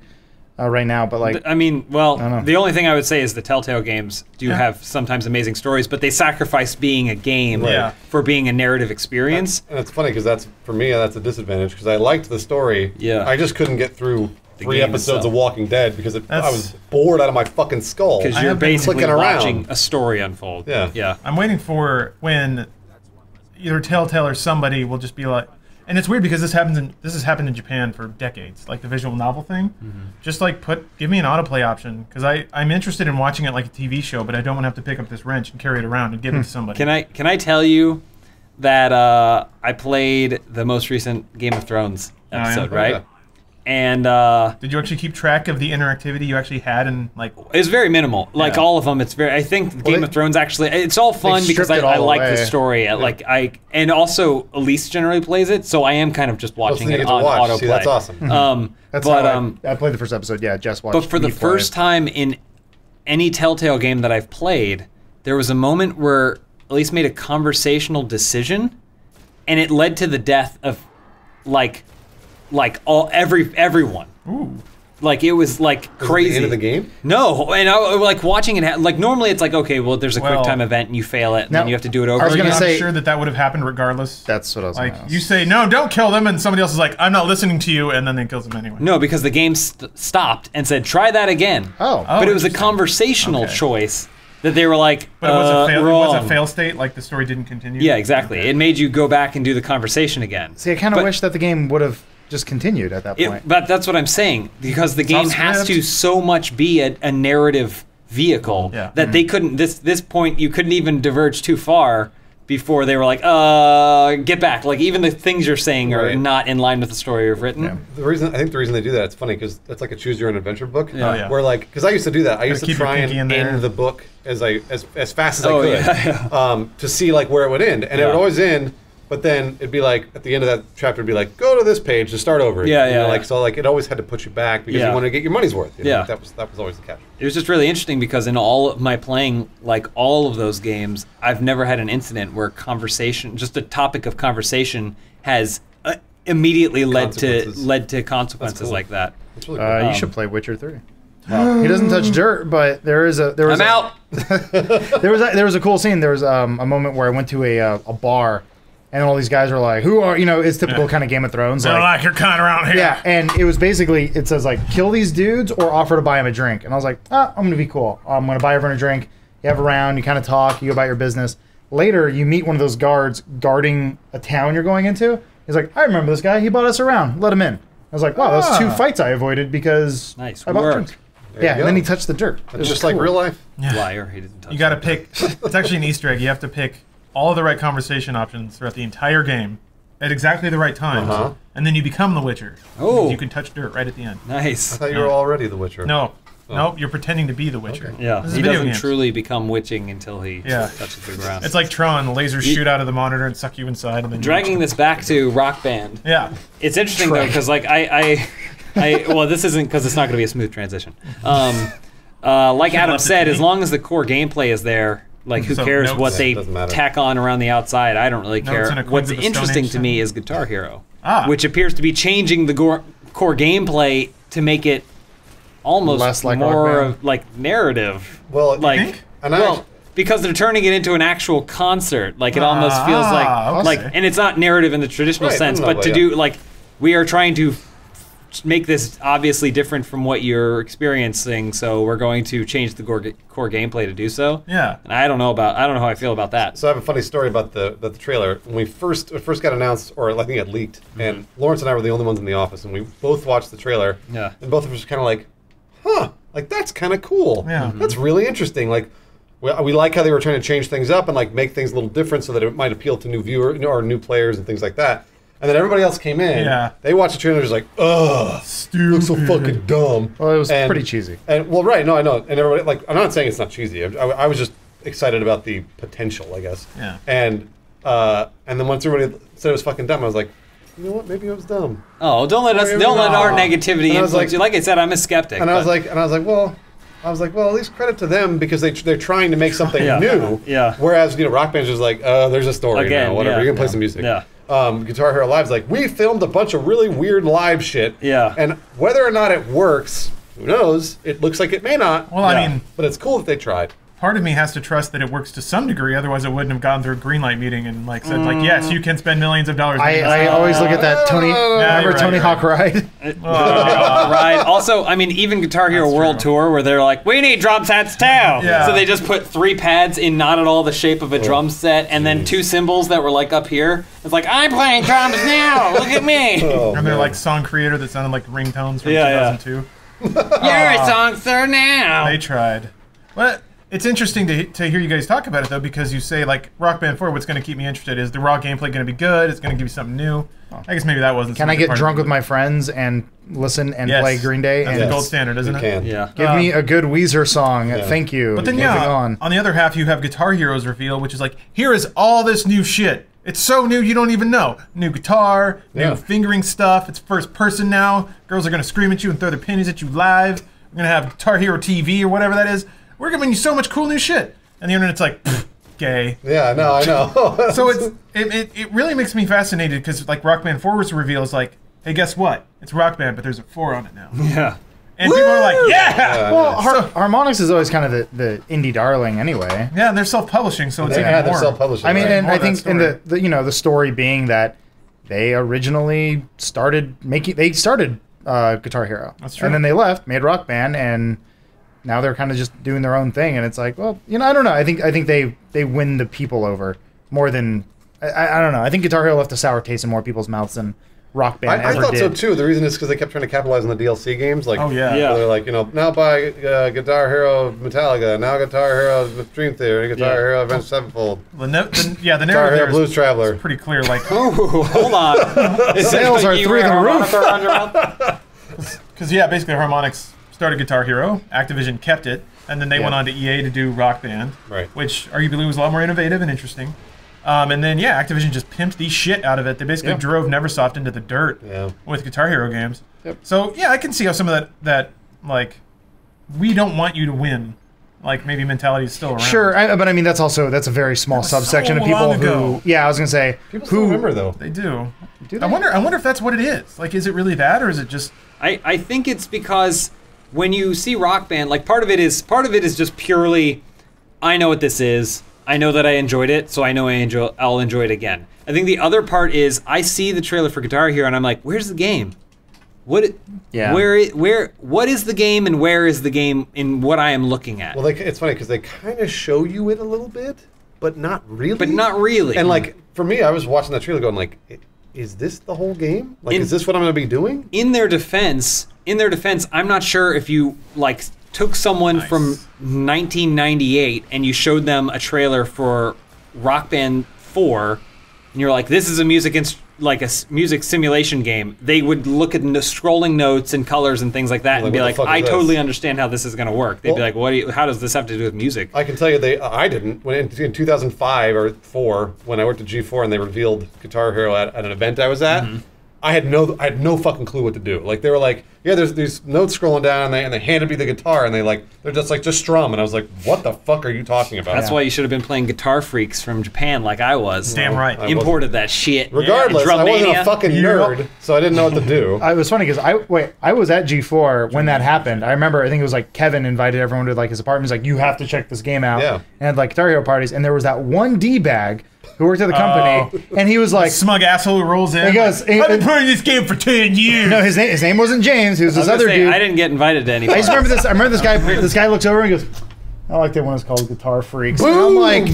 right now. But like, I mean, well, don't know. the only thing I would say is the Telltale games do have sometimes amazing stories, but they sacrifice being a game Yeah. for being a narrative experience. And it's funny because for me that's a disadvantage because I liked the story. Yeah. I just couldn't get through 3 game episodes itself. of Walking Dead because I That's- was bored out of my fucking skull. Because I you're have been basically clicking around. watching a story unfold. Yeah. Yeah. I'm waiting for when either Telltale or somebody will just be like, and it's weird because this has happened in Japan for decades, like the visual novel thing. Just like give me an autoplay option because I'm interested in watching it like a TV show, but I don't want to have to pick up this wrench and carry it around and give it to somebody. Can I tell you that I played the most recent Game of Thrones yeah? episode, Oh, right? yeah. And did you actually keep track of the interactivity you actually had and like? It's very minimal. Like all of them, it's very. I think Game of Thrones actually, it's all fun because I like the story. Yeah. Like and also Elise generally plays it, so I am kind of just watching it on autoplay. See, that's awesome. That's how I played the first episode. Yeah, Jess watched. But for the first time in any Telltale game that I've played, there was a moment where Elise made a conversational decision, and it led to the death of everyone. Ooh. Like it was like crazy. At the end of the game? No, and I like watching it. Like normally it's like okay, well there's a quick time event and you fail it, and then you have to do it over. I was again. gonna say, I'm sure that would have happened regardless. That's what I was like. Gonna ask. You say no, don't kill them, and somebody else is like, I'm not listening to you, and then they kills them anyway. No, because the game stopped and said try that again. But it was a conversational choice that they were like. But it was a wrong. fail state. Like the story didn't continue. Yeah, exactly. It made you go back and do the conversation again. See, I kind of wish that the game would have just continued at that point. But that's what I'm saying, because the game has to so much be a narrative vehicle that they couldn't. This point, you couldn't even diverge too far before they were like, get back. Like even the things you're saying are not in line with the story you've written. Yeah. I think the reason they do that, it's funny because it's like a choose your own adventure book. Yeah. Where like, because I used to do that. I used to try and end the book as fast as I could to see like where it would end, and it would always end. But then it'd be like at the end of that chapter, it'd be like, go to this page to start over. Like so, like it always had to put you back because you wanted to get your money's worth. You know? Like, that was always the catch. It was just really interesting because in all of my playing, like all of those games, I've never had an incident where conversation, just a topic of conversation, has immediately led to consequences like that. That's really cool. You should play Witcher 3. He doesn't touch dirt, but there was I'm out. there was a cool scene. There was a moment where I went to a bar. And all these guys are like, who are, it's typical kind of Game of Thrones. They're like your kind around here. Yeah, and it was basically, it says like, kill these dudes or offer to buy them a drink. And I was like, I'm going to be cool. I'm going to buy everyone a drink. You have a round, you kind of talk, you go about your business. Later, you meet one of those guards guarding a town you're going into. He's like, I remember this guy. He bought us around. Let him in. I was like, wow, that's 2 fights I avoided because I bought drinks. Yeah, and then he touched the dirt. It's just like real life. Liar, he didn't touch You got to pick, it's actually an Easter egg. You have to pick all of the right conversation options throughout the entire game at exactly the right times, and then you become the Witcher. Oh. You can touch dirt right at the end. Nice. I thought you were already the Witcher. No. Nope, you're pretending to be the Witcher. Okay. Yeah, This is he video doesn't games. truly become witching until he touches the ground. It's like Tron, the lasers shoot out of the monitor and suck you inside. And then Dragging this back to Rock Band. Yeah. It's interesting though, because like well, this isn't because it's not going to be a smooth transition. Like Adam said, as long as the core gameplay is there, like who cares what they tack on around the outside? I don't really care. What's interesting to me is Guitar Hero, which appears to be changing the core gameplay to make it almost less like more of like narrative. Well, like because they're turning it into an actual concert. Like it almost feels like and it's not narrative in the traditional sense, but to do like we are trying to make this obviously different from what you're experiencing, so we're going to change the core gameplay to do so. Yeah. And I don't know how I feel about that. So I have a funny story about the trailer. When we first got announced, or I think it leaked, and Lawrence and I were the only ones in the office, and we both watched the trailer. Yeah. And both of us were kind of like, like that's kind of cool. Yeah. That's really interesting. Like we like how they were trying to change things up and like make things a little different so that it might appeal to new viewers or new players and things like that. And then everybody else came in. Yeah. They watched the trailer and was like, ugh, stupid. Looks so fucking dumb. Well, it was pretty cheesy. And well, right, no, I know. And everybody, like, I'm not saying it's not cheesy. I was just excited about the potential, I guess. Yeah. And then once everybody said it was fucking dumb, I was like, you know what? Maybe it was dumb. Oh, don't let our negativity influence you. Like I said, I'm a skeptic. And I was like, well, at least credit to them because they're trying to make something new. Yeah. Whereas Rock Band's just like, there's a story now. Whatever. You're gonna play some music. Yeah. Guitar Hero Live's like, we filmed a bunch of really weird live shit. Yeah. And whether or not it works, who knows? It looks like it may not. Well, I mean, but it's cool that they tried. Part of me has to trust that it works to some degree, otherwise it wouldn't have gone through a green light meeting and like said like, yes, you can spend millions of dollars. I always look at that Tony Hawk ride. Right. Also, I mean, even Guitar Hero World Tour, where they're like, we need drum sets too. Yeah. So they just put 3 pads in not at all the shape of a drum set, and then 2 cymbals that were like up here. It's like, I'm playing drums now. Look at me. And they're like song creator that sounded like ringtones from 2002. You're a songster now. They tried. What? It's interesting to hear you guys talk about it, though, because you say, like, Rock Band 4, what's going to keep me interested is the raw gameplay going to be good? It's going to give you something new? I guess maybe that wasn't. Can I get drunk with my friends and listen and play Green Day? That's the gold standard, isn't it? Can. Yeah. Give me a good Weezer song. Thank you. But then, on the other half, you have Guitar Hero's reveal, which is like, here is all this new shit. It's so new you don't even know. New guitar, new fingering stuff. It's first person now. Girls are going to scream at you and throw their panties at you live. We're going to have Guitar Hero TV or whatever that is. We're giving you so much cool new shit. And the internet's like, gay. Yeah, no, I know. So it really makes me fascinated because like Rock Band 4 was revealed, it's like, hey, guess what? It's Rock Band, but there's a 4 on it now. Yeah. And people are like, yeah! Well, Harmonix is always kind of the indie darling anyway. Yeah, and they're self-publishing, so it's even more. They're self-publishing. I mean, and I think story. in the story being that they originally started Guitar Hero. That's true. And then they left, made Rock Band, and now they're kind of just doing their own thing. And it's like, well, I don't know. I think they win the people over more than I don't know. I think Guitar Hero left a sour taste in more people's mouths than Rock Band I ever thought did. so too. The reason is because they kept trying to capitalize on the DLC games. Like, Yeah. they're like, now buy Guitar Hero Metallica, now Guitar Hero Dream Theater, Guitar Hero Avenged Sevenfold. The Guitar narrative Hero there Blues is Traveler. pretty clear. Like, Hold on. Sales are through the roof. because basically Harmonix started Guitar Hero, Activision kept it, and then they went on to EA to do Rock Band, Right. which arguably was a lot more innovative and interesting. And then Activision just pimped the shit out of it. They basically drove Neversoft into the dirt with Guitar Hero games. Yep. So I can see how some of that like, we don't want you to win, like maybe mentality is still around. Sure, but I mean that's a very small subsection so of people long ago. who. Yeah, I was gonna say People still remember though. They do. Do they? I wonder if that's what it is. Like, is it really that, or is it just? I think it's because when you see Rock Band, like part of it is just purely, I know what this is. I know that I enjoyed it, so I know I'll enjoy it again. I think the other part is I see the trailer for Guitar Hero and I'm like, where's the game? What is the game and where is the game in what I am looking at? Well, it's funny because they kind of show you it a little bit, but not really. And like for me, I was watching that trailer going like, is this the whole game? Like, is this what I'm going to be doing? In their defense, I'm not sure if you like took someone from 1998 and you showed them a trailer for Rock Band 4 and you're like, this is a music simulation game, they would look at the scrolling notes and colors and things like that and be like, I totally understand how this is going to work. They'd be like, how does this have to do with music? I can tell you I didn't. When in 2005 or 4, when I worked at G4 and they revealed Guitar Hero at an event I was at, I had no fucking clue what to do. Like, they were like, there's these notes scrolling down, and they handed me the guitar, and they're just strum, and I was like, what the fuck are you talking about? That's why you should have been playing Guitar Freaks from Japan, like I was. Damn right. Imported that shit. Regardless, I wasn't a fucking nerd, so I didn't know what to do. It was funny because I was at G4 when that happened. I remember, I think it was like Kevin invited everyone to like his apartment. He's like, you have to check this game out. Yeah. And had like Guitar Hero parties, and there was that one D-bag who worked at the company, and he was like, smug asshole who rolls in. He goes, I've been playing this game for 10 years. No, his name wasn't James. He was this other dude. I didn't get invited to any. I just remember this. I remember this guy. This guy looks over and goes, "I like that one. It's called Guitar Freaks." And I'm like,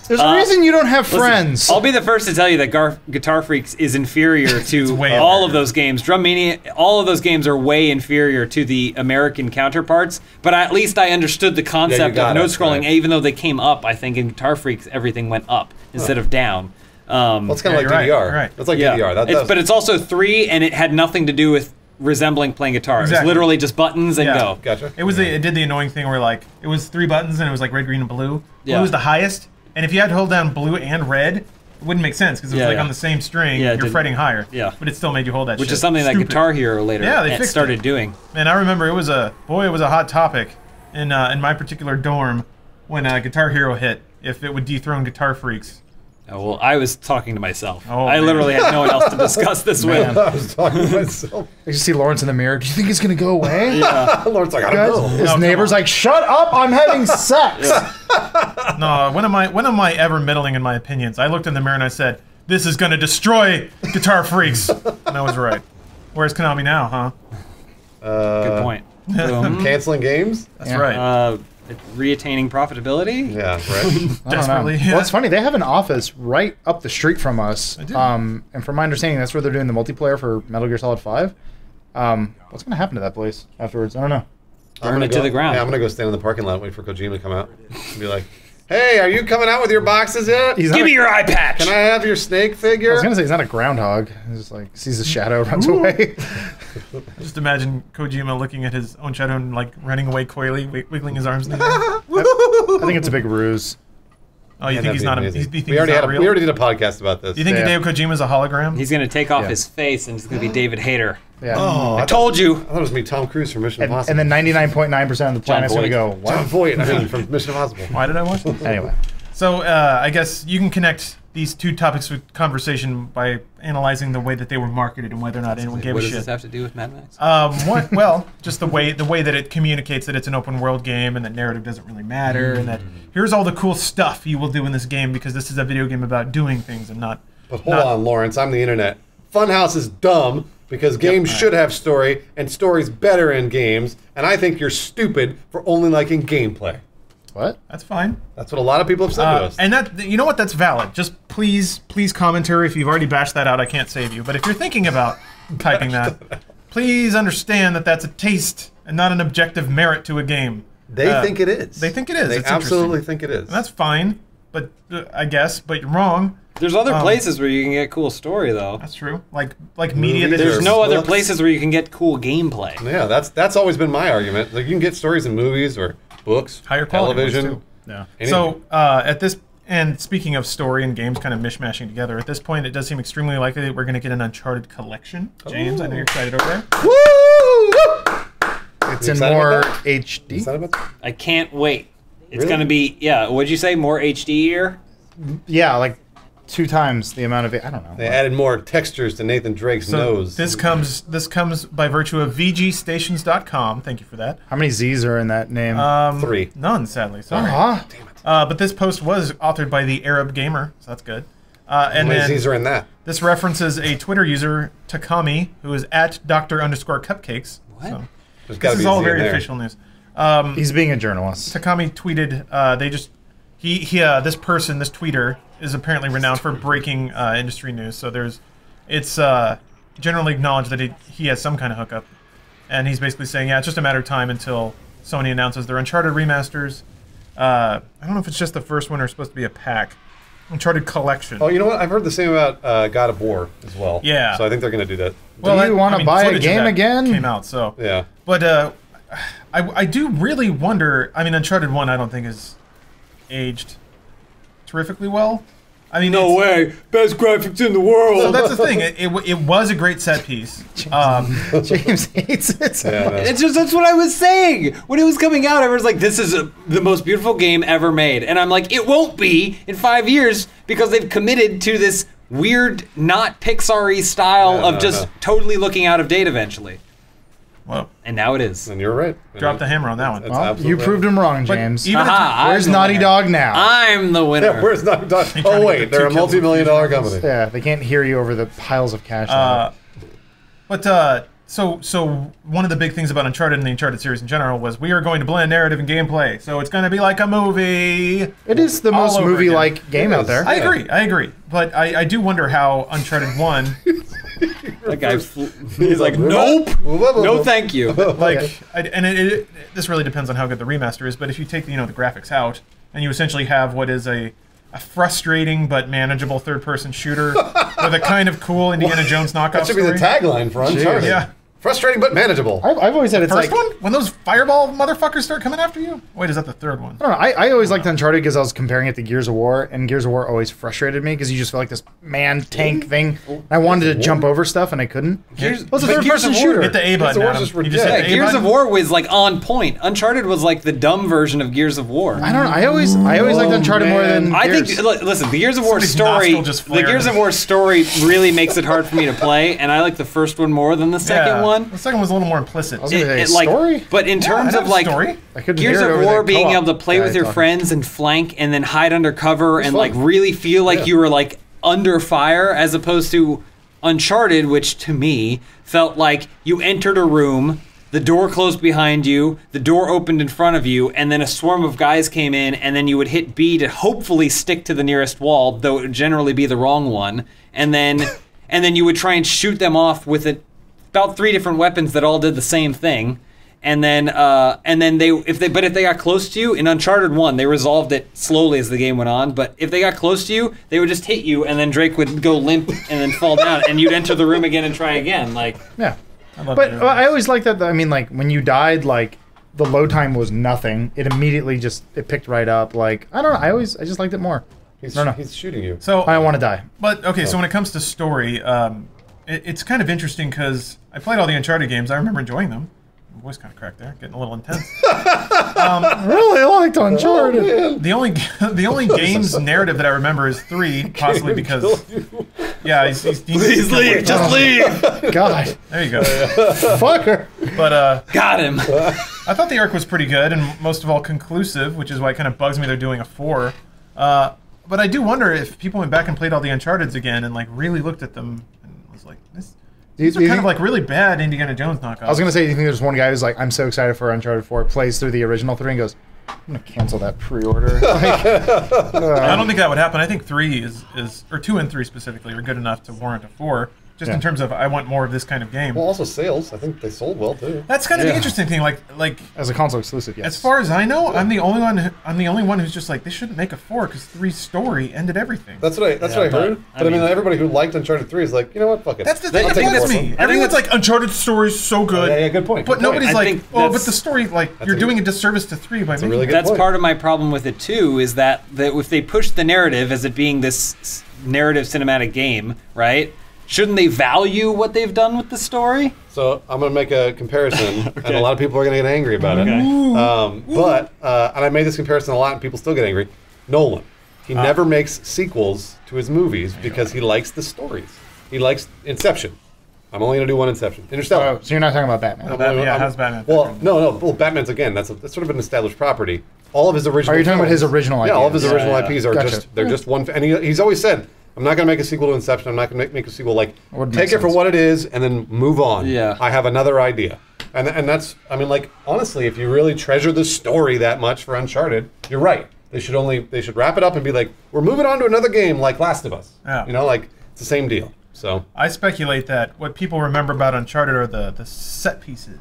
"There's a reason you don't have friends." I'll be the first to tell you that Guitar Freaks is inferior to way all of those games. Drum Mania, all of those games are way inferior to the American counterparts. But at least I understood the concept of note scrolling, even though they came up. I think in Guitar Freaks everything went up instead of down. Well, it's kind of like DDR. Right. That's like DDR. But it's also 3, and it had nothing to do with resembling playing guitar. Exactly. It's literally just buttons and go. Gotcha. It did the annoying thing where like it was 3 buttons and it was like red, green, and blue. Yeah. Blue was the highest, and if you had to hold down blue and red, it wouldn't make sense because it was on the same string. Yeah, you're fretting higher. Yeah. But it still made you hold that. Which shit. is something that Stupid. Guitar Hero later started doing. Man, I remember it was a hot topic in my particular dorm when Guitar Hero hit. If it would dethrone Guitar Freaks. Oh, well, I was talking to myself. I literally had no one else to discuss this with. I was talking to myself. I just see Lawrence in the mirror. Do you think it's gonna go away? Yeah. Lawrence like, I don't know. His neighbor's like, "Shut up! I'm having sex." No, when am I ever meddling in my opinions? I looked in the mirror and I said, "This is gonna destroy Guitar Freaks," and I was right. Where's Konami now, huh? Good point. Canceling games? That's right. Reattaining profitability? Yeah, right. Desperately. Well, it's funny. They have an office right up the street from us. And from my understanding, that's where they're doing the multiplayer for Metal Gear Solid 5. What's going to happen to that place afterwards? I don't know. burn it to the ground. Yeah, I'm gonna go stand in the parking lot and wait for Kojima to come out and be like, "Hey, are you coming out with your boxes yet? Give me your eye patch. Can I have your snake figure?" I was gonna say he's not a groundhog. He's just like sees the shadow, runs away. Just imagine Kojima looking at his own shadow and like running away coyly, wiggling his arms in the air. I think it's a big ruse. Oh, you think he's not? You think We already he's not real? we already did a podcast about this. Do you think Hideo Kojima's a hologram? He's gonna take off Yeah. his face and it's gonna be David Hayter. Yeah. Oh, I told you. I thought it was me, Tom Cruise from Mission Impossible. And then 99.9% of the planet's gonna Voight. go. John What? Voight, I mean, from Mission Impossible. Why did I watch that? Anyway. So I guess you can connect these two topics of conversation by analyzing the way that they were marketed and whether or not anyone gave What a does this shit. have to do with Mad Max? Well, just the way that it communicates that it's an open world game and that narrative doesn't really matter, and that here's all the cool stuff you will do in this game because this is a video game about doing things and not. But hold on, Lawrence, I'm the internet. Funhaus is dumb because games should have story, and story's better in games, and I think you're stupid for only liking gameplay. What? That's fine. That's what a lot of people have said to us. And that, you know what, that's valid. Just please commentary. If you've already bashed that out, I can't save you. But if you're thinking about typing that, please understand that that's a taste and not an objective merit to a game. They think it is. They think it is. They It's absolutely interesting. think it is. And that's fine, but I guess, but you're wrong. There's other places where you can get cool story though. That's true. Like media. Movies That There's or no other books. places where you can get cool gameplay. Yeah, that's always been my argument. Like you can get stories in movies or books, Higher quality ones, television. too. Yeah. anything. So at this, and speaking of story and games kind of mishmashing together, at this point it does seem extremely likely that we're going to get an Uncharted collection. James, I know you're excited over there. It's You in excited more about HD. Is that about that? I can't wait. It's Really? gonna be what'd you say? More HD here? Yeah, like 2 times the amount of it. I don't know. They added more textures to Nathan Drake's So nose. this comes by virtue of VGStations.com. Thank you for that. How many Z's are in that name? 3. None, sadly. Sorry. Aw. But this post was authored by the Arab Gamer, so that's good. How And many then Z's are in that? this references a Twitter user, Takami, who is at Dr_Cupcakes. What? So There's got this to be is a all Z in very there. official news. He's being a journalist. Takami tweeted, this tweeter is apparently renowned for breaking industry news. So it's generally acknowledged that he has some kind of hookup. And he's basically saying, yeah, it's just a matter of time until Sony announces their Uncharted remasters. I don't know if it's just the first one or supposed to be a pack. Uncharted Collection. Oh, you know what? I've heard the same about God of War as well. Yeah. So I think they're going to do that. Do you wanna buy a footage of game that again? Came out, so. Yeah. But I do really wonder. I mean, Uncharted 1, I don't think is aged terrifically well. I mean, No way! Best graphics in the world. So that's the thing. It was a great set piece. James hates it. So Yeah, much. no. It's just that's what I was saying when it was coming out. Everyone's like, "This is the most beautiful game ever made," and I'm like, "It won't be in 5 years because they've committed to this weird, not Pixar-y style Yeah, of no, just no. totally looking out of date eventually." Well, And now it is. And you're right. drop the hammer on that one. That's Well, absolutely you right. proved him wrong, James. even Aha, Where's I'm the Naughty winner. Dog now? I'm the winner. Yeah, where's not done? trying Oh to wait, get they're a 2 kills with multi-million-dollar these company. Yeah, they can't hear you over the piles of cash. now. So one of the big things about Uncharted and the Uncharted series in general was we are going to blend narrative and gameplay. So it's going to be like a movie. It is the all most over movie-like game It out is. there. I agree. But I do wonder how Uncharted 1, That guy, he's like, "Nope, no, thank you." this really depends on how good the remaster is. But if you take the graphics out and you essentially have what is a frustrating but manageable third-person shooter with a kind of cool Indiana Jones knockoff That should be story. the tagline for Uncharted. Yeah. Frustrating but manageable. I've always said it's First like. one? When those fireball motherfuckers start coming after you? Wait, is that the third one? I don't know. I always liked Uncharted because I was comparing it to Gears of War, and Gears of War always frustrated me because you just felt like this man-tank thing. I wanted to jump over stuff, and I couldn't. Gears- What's a but Gears third-person of War- shooter? Hit the A button, War's Adam. just You just ridiculous. hit Yeah, the A Gears of button? War was like on point. Uncharted was like the dumb version of Gears of War. I don't know. I always liked Uncharted more man. than I Gears. think listen, the Gears of War Somebody's story, nostril just the flared. Gears of War story really makes it hard for me to play, and I like the first one more than the second Yeah. one. The second one's a little more implicit. I was gonna say, Like, story? but in terms Yeah, of like story. I couldn't Gears hear it of over War the being co-op able to play guy with your talking. friends and flank and then hide under cover and fun. like really feel like Yeah. you were like under fire, as opposed to Uncharted, which to me felt like you entered a room, the door closed behind you, the door opened in front of you, and then a swarm of guys came in, and then you would hit B to hopefully stick to the nearest wall, though it would generally be the wrong one, and then you would try and shoot them off with about 3 different weapons that all did the same thing. and then if they got close to you in Uncharted 1, they resolved it slowly as the game went on. But if they got close to you, they would just hit you, and then Drake would go limp and then fall down, and you'd enter the room again and try again. Like, yeah. But I always liked that. I mean, like when you died, like the load time was nothing. It immediately it picked right up. Like I don't know. I just liked it more. He's shooting you. So I don't want to die. But okay, so when it comes to story, it's kind of interesting because I played all the Uncharted games. I remember enjoying them. My voice kind of cracked there, getting a little intense. Really liked Uncharted. Oh, the only game's narrative that I remember is 3, possibly because please leave, just leave. God, there you go. Fucker. But got him. I thought the arc was pretty good and most of all conclusive, which is why it kind of bugs me they're doing a 4. But I do wonder if people went back and played all the Uncharteds again and like really looked at them and was like, these are kind of like really bad Indiana Jones knockoffs. I was gonna say, do you think there's one guy who's like, I'm so excited for Uncharted 4, plays through the original 3 and goes, I'm gonna cancel that pre-order. I don't think that would happen. I think 3 or 2 and 3 specifically are good enough to warrant a 4. Just in terms of, I want more of this kind of game. Well, also sales. I think they sold well too. That's kind of the interesting thing. Like as a console exclusive, yes. As far as I know, I'm the only one who's just like they shouldn't make a 4 because 3's story ended everything. That's what I heard. But I mean, everybody who liked Uncharted 3 is like, you know what, fuck it. That's the thing. That's me. Everyone's like, Uncharted story's so good. Yeah, good point. But nobody's like, oh, but the story, like, you're doing a disservice to 3 by making really it. good That's point. part of my problem with it too. Is that if they push the narrative as it being this narrative cinematic game, right? Shouldn't they value what they've done with the story? So I'm going to make a comparison, and a lot of people are going to get angry about it. And I made this comparison a lot, and people still get angry. Nolan, he never makes sequels to his movies because he likes the stories. He likes Inception. I'm only going to do one Inception. Interstellar. Oh, so you're not talking about Batman? How's Batman? Well, no. Well, Batman's again. That's sort of an established property. All of his original. Are you talking about his original IP? Yeah, all of his original IPs are Gotcha. just one. And he's always said, I'm not going to make a sequel to Inception. I'm not going to make a sequel take it for what it is and then move on. Yeah. I have another idea. And that's, I mean, like, honestly, if you really treasure the story that much for Uncharted, you're right. They should wrap it up and be like, we're moving on to another game like Last of Us. Yeah. You know, like, it's the same deal. So I speculate that what people remember about Uncharted are the set pieces.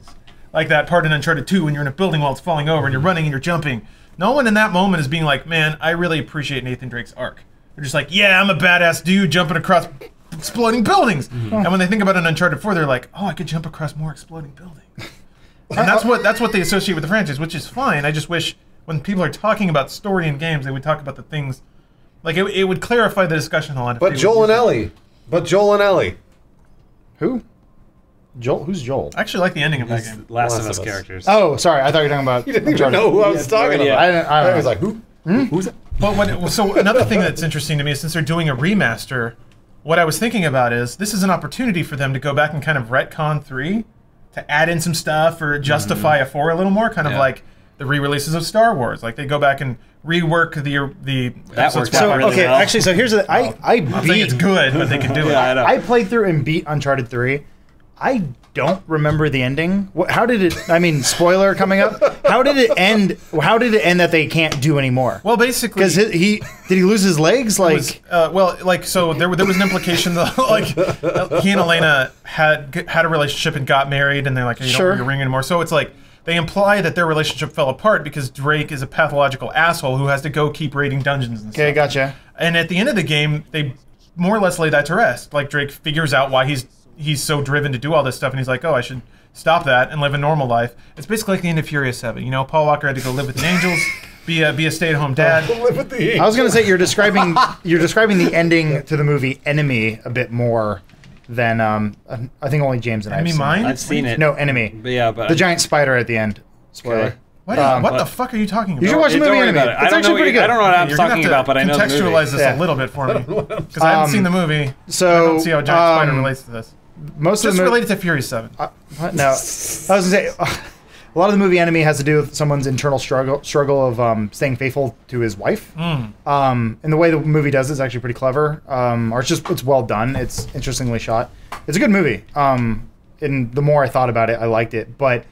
Like that part in Uncharted 2 when you're in a building while it's falling over and you're running and you're jumping. No one in that moment is being like, man, I really appreciate Nathan Drake's arc. They're just like, yeah, I'm a badass dude jumping across exploding buildings. And when they think about an Uncharted 4, they're like, oh, I could jump across more exploding buildings. And that's what they associate with the franchise, which is fine. I just wish when people are talking about story in games, they would talk about the things, like it would clarify the discussion a lot. But Joel and Ellie. Who? Joel? Who's Joel? I actually like the ending of that game. Last of Us characters. Oh, sorry. I thought you were talking about. You didn't even know who I was talking about. I was like, who? Who's that? But so another thing that's interesting to me is since they're doing a remaster, what I was thinking about is this is an opportunity for them to go back and kind of retcon 3 to add in some stuff or justify a 4 a little more, kind of like the re-releases of Star Wars. Like they go back and rework the that works So out really okay, well. actually, so here's the I I'm saying beat. it's good, but they can do it. I know. I played through and beat Uncharted 3. I don't remember the ending. How did it? I mean, spoiler coming up. How did it end? How did it end that they can't do anymore? Well, basically, because did he lose his legs? Like, so there was an implication that like he and Elena had a relationship and got married, and they're like, you don't wear your ring anymore. So it's like they imply that their relationship fell apart because Drake is a pathological asshole who has to go keep raiding dungeons and stuff. Okay, gotcha. And at the end of the game, they more or less lay that to rest. Like Drake figures out why he's so driven to do all this stuff, and he's like, oh, I should stop that and live a normal life. It's basically like the end of Furious 7. You know, Paul Walker had to go live with the angels, be a stay-at-home dad. Live with the angels. I was gonna say you're describing the ending to the movie Enemy a bit more than I think only James and I have seen Mine? I've seen it. No, Enemy. But The giant spider at the end. Spoiler. What the fuck are you talking about? You should watch the movie Enemy. About it. It's actually pretty good. I don't know what I'm You're gonna talking have to about, but I know the movie. contextualize this a little bit for me because I haven't seen the movie. So I don't see how a giant spider relates to this. Most of Just the related to Furious 7. No, I was gonna say a lot of the movie Enemy has to do with someone's internal struggle of staying faithful to his wife. And the way the movie does it is actually pretty clever. Or it's well done. It's interestingly shot. It's a good movie. And the more I thought about it, I liked it. But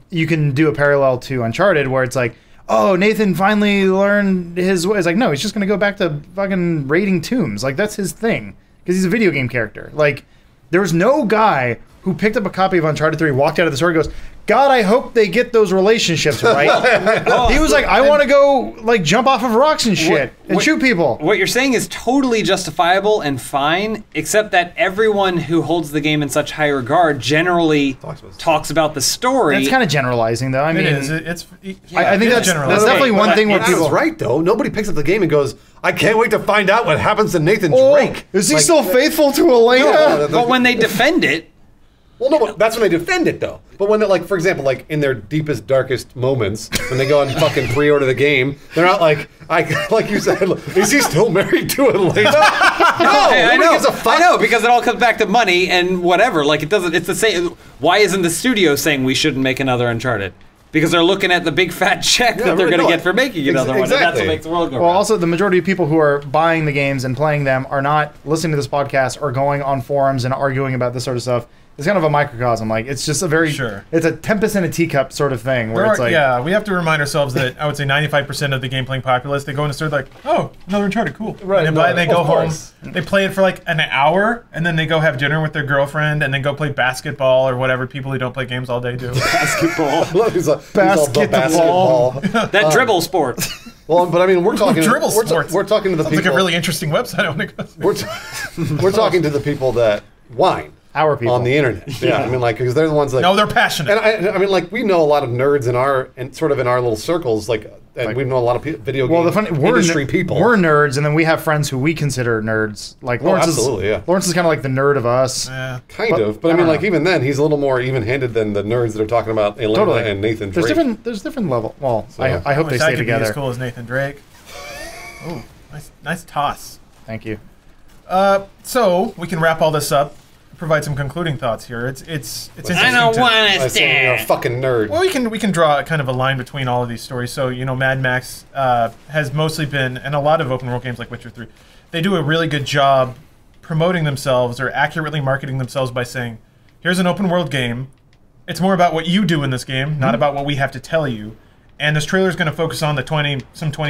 you can do a parallel to Uncharted where it's like, oh, Nathan finally learned his way. It's like, no, he's just gonna go back to fucking raiding tombs. Like that's his thing because he's a video game character. Like there was no guy who picked up a copy of Uncharted 3, walked out of the store, and goes, God, I hope they get those relationships right. He was like, I want to go like jump off of rocks and shit and shoot people. What you're saying is totally justifiable and fine, except that everyone who holds the game in such high regard generally talks about the story. That's kind of generalizing, though. I mean, I think that's definitely one thing where people. Adam's right though. Nobody picks up the game and goes, I can't wait to find out what happens to Nathan Drake. Is he still faithful to Elena? But when they defend it. Well, no, but that's when they defend it, though. But when, like, for example, like in their deepest, darkest moments, when they go and fucking pre-order the game, they're not like, like you said, is he still married to Elena? No, I know. I know, because it all comes back to money and whatever. Like, it doesn't. It's the same. Why isn't the studio saying we shouldn't make another Uncharted? Because they're looking at the big fat check that they're going to get for making another one, and that's what makes the world go round. Well, also, the majority of people who are buying the games and playing them are not listening to this podcast or going on forums and arguing about this sort of stuff. It's kind of a microcosm. Like, it's just a very, it's a tempest in a teacup sort of thing. Where it's like, yeah, we have to remind ourselves that I would say 95% of the game playing populace, they go in the store like, oh, another Uncharted, cool. Right. And then they go home, they play it for like an hour, and then they go have dinner with their girlfriend, and then go play basketball or whatever people who don't play games all day do. Basketball. Basketball. That dribble sport. Well, but I mean, we're talking. Dribble sports. We're talking to the Sounds people. like a really interesting website. I want to go. We're talking to the people that whine. Our people on the internet. Yeah, I mean, like, because they're the ones that. No, they're passionate. And I mean, like, we know a lot of nerds in our sort of in our little circles, and we know a lot of video game industry people. We're nerds, and then we have friends who we consider nerds. Like Lawrence Lawrence is kind of like the nerd of us. Kind of, but I mean, like, even then, he's a little more even-handed than the nerds that are talking about Elena and Nathan Drake. There's different level. Well, so, I hope they stay together. As cool as Nathan Drake. Oh, nice toss. Thank you. So we can wrap all this up. Provide some concluding thoughts here. It's interesting. I don't want to stand. You're a fucking nerd. Well, we can draw kind of a line between all of these stories. So Mad Max has mostly been, and a lot of open world games like Witcher 3, they do a really good job promoting themselves or accurately marketing themselves by saying, "Here's an open world game. It's more about what you do in this game, not about what we have to tell you." And this trailer is going to focus on the 20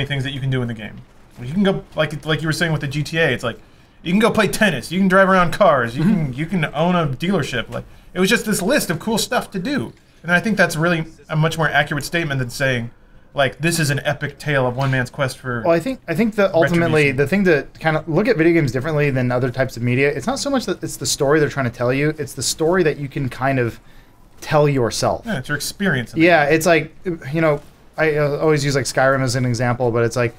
things that you can do in the game. You can go like you were saying with the GTA. It's like, you can go play tennis. You can drive around cars. You can own a dealership. Like, it was just this list of cool stuff to do, and I think that's really a much more accurate statement than saying, like, this is an epic tale of one man's quest for. Well, I think that ultimately the thing to kind of look at video games differently than other types of media. It's not so much that it's the story they're trying to tell you. It's the story that you can kind of tell yourself. Yeah, it's your experience. Yeah, it's like I always use like Skyrim as an example, but it's like.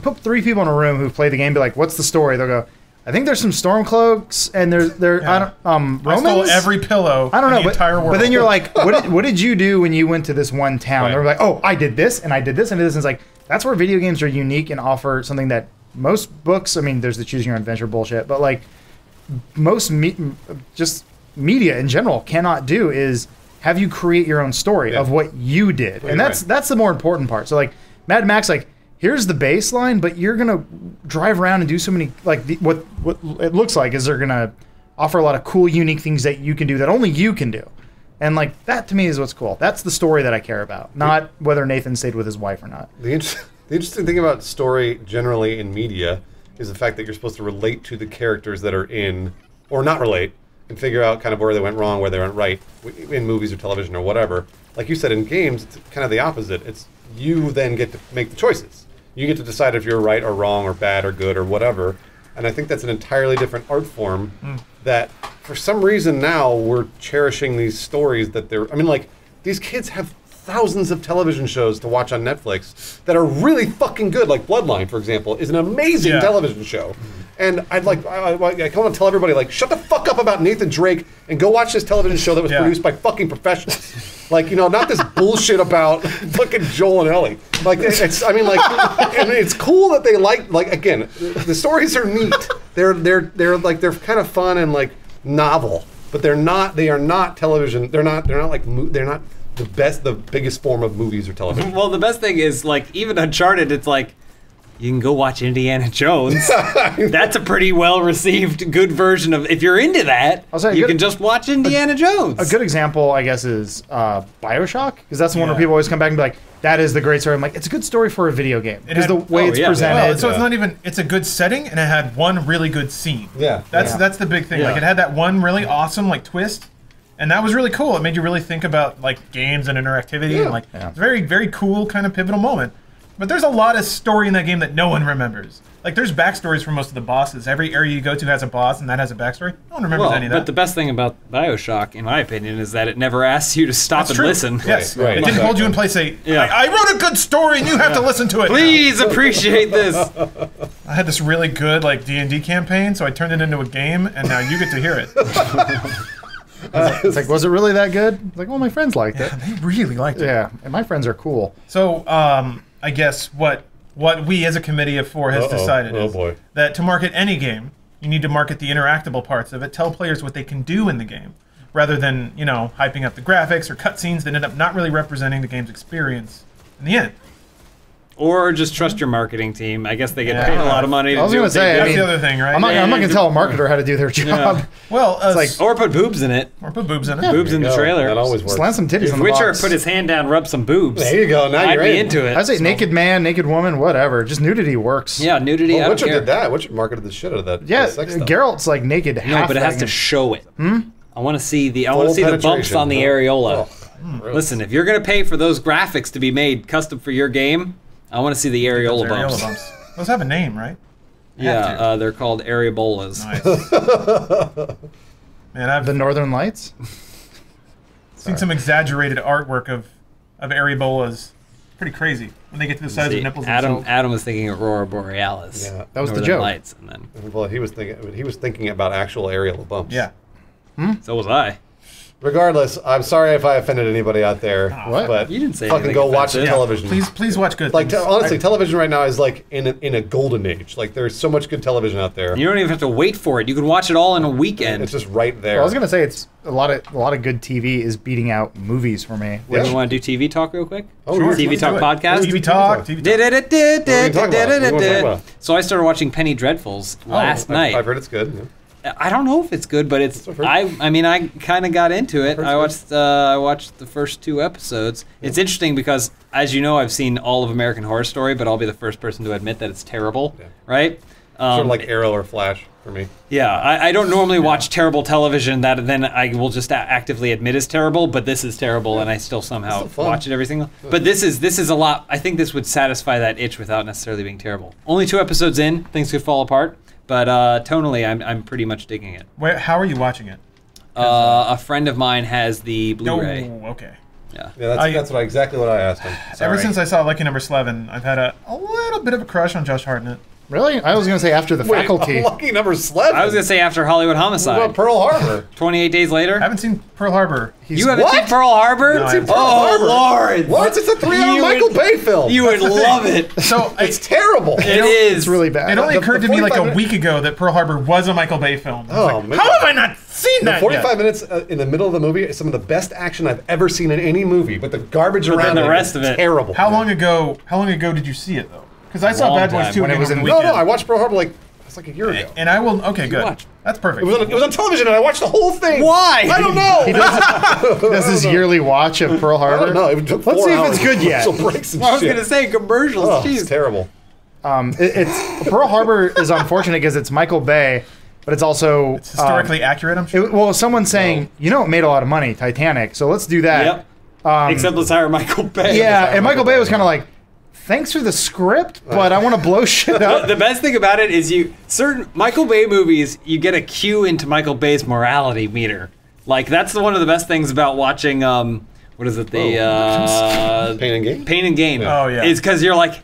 Put 3 people in a room who've played the game. Be like, "What's the story?" They'll go, "I think there's some Stormcloaks and Romans." I stole every pillow. I don't know, in the entire world. But then you're like, "What did you do when you went to this one town?" Right. They're like, "Oh, I did this and I did this and I did this." And it's like that's where video games are unique and offer something that most books. I mean, there's the choose your own adventure bullshit, but like most just media in general cannot do is have you create your own story of what you did, and that's the more important part. So like Mad Max, like. Here's the baseline, but you're gonna drive around and do so many what it looks like is they're gonna offer a lot of cool, unique things that you can do that only you can do, and like that to me is what's cool. That's the story that I care about, not whether Nathan stayed with his wife or not. The interesting thing about story generally in media is the fact that you're supposed to relate to the characters that are in, or not relate, and figure out kind of where they went wrong, where they went right in movies or television or whatever. Like you said, in games, it's kind of the opposite. It's you then get to make the choices. You get to decide if you're right or wrong or bad or good or whatever. And I think that's an entirely different art form that for some reason now we're cherishing these stories that they're... I mean, like, these kids have thousands of television shows to watch on Netflix that are really fucking good. Like Bloodline, for example, is an amazing television show. And I want to tell everybody, like, shut the fuck up about Nathan Drake and go watch this television show that was produced by fucking professionals. Like, not this bullshit about fucking Joel and Ellie. Like, it's cool that they like, again, the stories are neat. They're kind of fun and like novel, but they are not television. They're not the biggest form of movies or television. Well, the best thing is, like, even Uncharted, it's like, you can go watch Indiana Jones. That's a pretty well-received, good version of. If you're into that, you can just watch Indiana Jones. A good example, I guess, is BioShock, because that's the one where people always come back and be like, "That is the great story." I'm like, it's a good story for a video game. Because the way it's presented. Well, so it's not even. It's a good setting, and it had one really good scene. Yeah, that's the big thing. Like it had that one really awesome like twist. And that was really cool. It made you really think about like games and interactivity and like it's a very, very cool kind of pivotal moment. But there's a lot of story in that game that no one remembers. Like there's backstories for most of the bosses. Every area you go to has a boss and that has a backstory. No one remembers any of that. But the best thing about BioShock, in my opinion, is that it never asks you to stop and listen. Yes, it didn't hold you in place. Say, I wrote a good story and you have to listen to it. Please appreciate this. I had this really good like D&D campaign, so I turned it into a game, and now you get to hear it. It's like, was it really that good? It's like, well, my friends liked it. They really liked it. Yeah, and my friends are cool. So, I guess what we as a committee of 4 has decided is that to market any game, you need to market the interactable parts of it, tell players what they can do in the game, rather than, you know, hyping up the graphics or cutscenes that end up not really representing the game's experience in the end. Or just trust your marketing team. I guess they get paid a lot of money to do what they do. That's the other thing, right? I'm not going to tell a marketer how to do their job. Well, it's like, or put boobs in it. Or put boobs in it. Boobs in the trailer. That always works. Slam some titties on the Witcher box. put his hand down, rub some boobs. There you go. Now I'd you're be into it. I say naked man, naked woman, whatever. Just nudity works. Yeah, nudity. Well, I don't Witcher care. did that. Witcher marketed the shit out of that. Yeah, sex stuff. Geralt's like naked. No, but it has to show it. I want to see the. I want to see the bumps on the areola. Listen, if you're gonna pay for those graphics to be made custom for your game, I want to see the areola bumps. Those have a name, right? Yeah, they're called areobolas. Nice. Man, I've the Northern Lights. seen some exaggerated artwork of areobolas. Pretty crazy when they get to the size of nipples. Adam was thinking Aurora Borealis. Yeah, that was Northern the joke. Lights, and then well, he was thinking about actual areola bumps. Yeah. So was I. Regardless, I'm sorry if I offended anybody out there. What? But You didn't say fucking anything go watch offensive. television. Please watch good. Like things. honestly, television right now is like in a golden age. Like there's so much good television out there. You don't even have to wait for it. You can watch it all in a weekend. It's just right there. Well, I was gonna say it's a lot of good TV is beating out movies for me. Do you want to do TV talk real quick? Oh, sure. TV talk podcast. TV talk. So I started watching Penny Dreadfuls last night. I've heard it's good. Yeah. I don't know if it's good, but it's. I mean, I kind of got into it. I watched the first 2 episodes. It's interesting because, as you know, I've seen all of American Horror Story, but I'll be the first person to admit that it's terrible. Yeah. Right? Sort of like Arrow or Flash for me. Yeah, I don't normally watch terrible television that then I will just actively admit is terrible, but this is terrible, and I still somehow watch it every single. But this is a lot. I think this would satisfy that itch without necessarily being terrible. Only 2 episodes in, things could fall apart. But tonally, I'm pretty much digging it. How are you watching it? A friend of mine has the Blu-ray. Oh, okay. Yeah. Yeah, that's exactly what I asked him. Ever since I saw Lucky Number 11, I've had a little bit of a crush on Josh Hartnett. Really? I was gonna say after the Faculty. Lucky Number 11. I was gonna say after Hollywood Homicide. What about Pearl Harbor? 28 Days Later. I haven't seen Pearl Harbor. You haven't seen Pearl Harbor? No, I haven't. Oh Lord! What? It's a 3-hour Michael Bay film. You would love it. So it's terrible. It is. It's really bad. It only occurred to me like a week ago that Pearl Harbor was a Michael Bay film. Oh man! How have I not seen that? 45 minutes in the middle of the movie is some of the best action I've ever seen in any movie. But the garbage around the rest of it, terrible. How long ago did you see it though? Because I saw Bad Boys 2 when it was in weekend. No, I watched Pearl Harbor it's like a year ago. And I will. Okay, good. watch. That's perfect. It was on television, and I watched the whole thing. Why? I don't know. He does his yearly watch of Pearl I Harbor. don't know. It took 4 Let's see if hours. it's good yet. So breaks and I was shit. gonna say commercials. Oh, Jeez. it's terrible. It's Pearl Harbor is unfortunate because it's Michael Bay, but it's also It's historically accurate, I'm sure. well, someone's saying, you know, it made a lot of money, Titanic, so let's do that. Yep. Except let's hire Michael Bay. Yeah, and Michael Bay was kind of like, thanks for the script, but I want to blow shit up. The best thing about it is certain Michael Bay movies, you get a cue into Michael Bay's morality meter. Like that's one of the best things about watching. What is it? The Pain and Gain. Pain and Gain. Yeah. Oh, yeah. Is because you're like,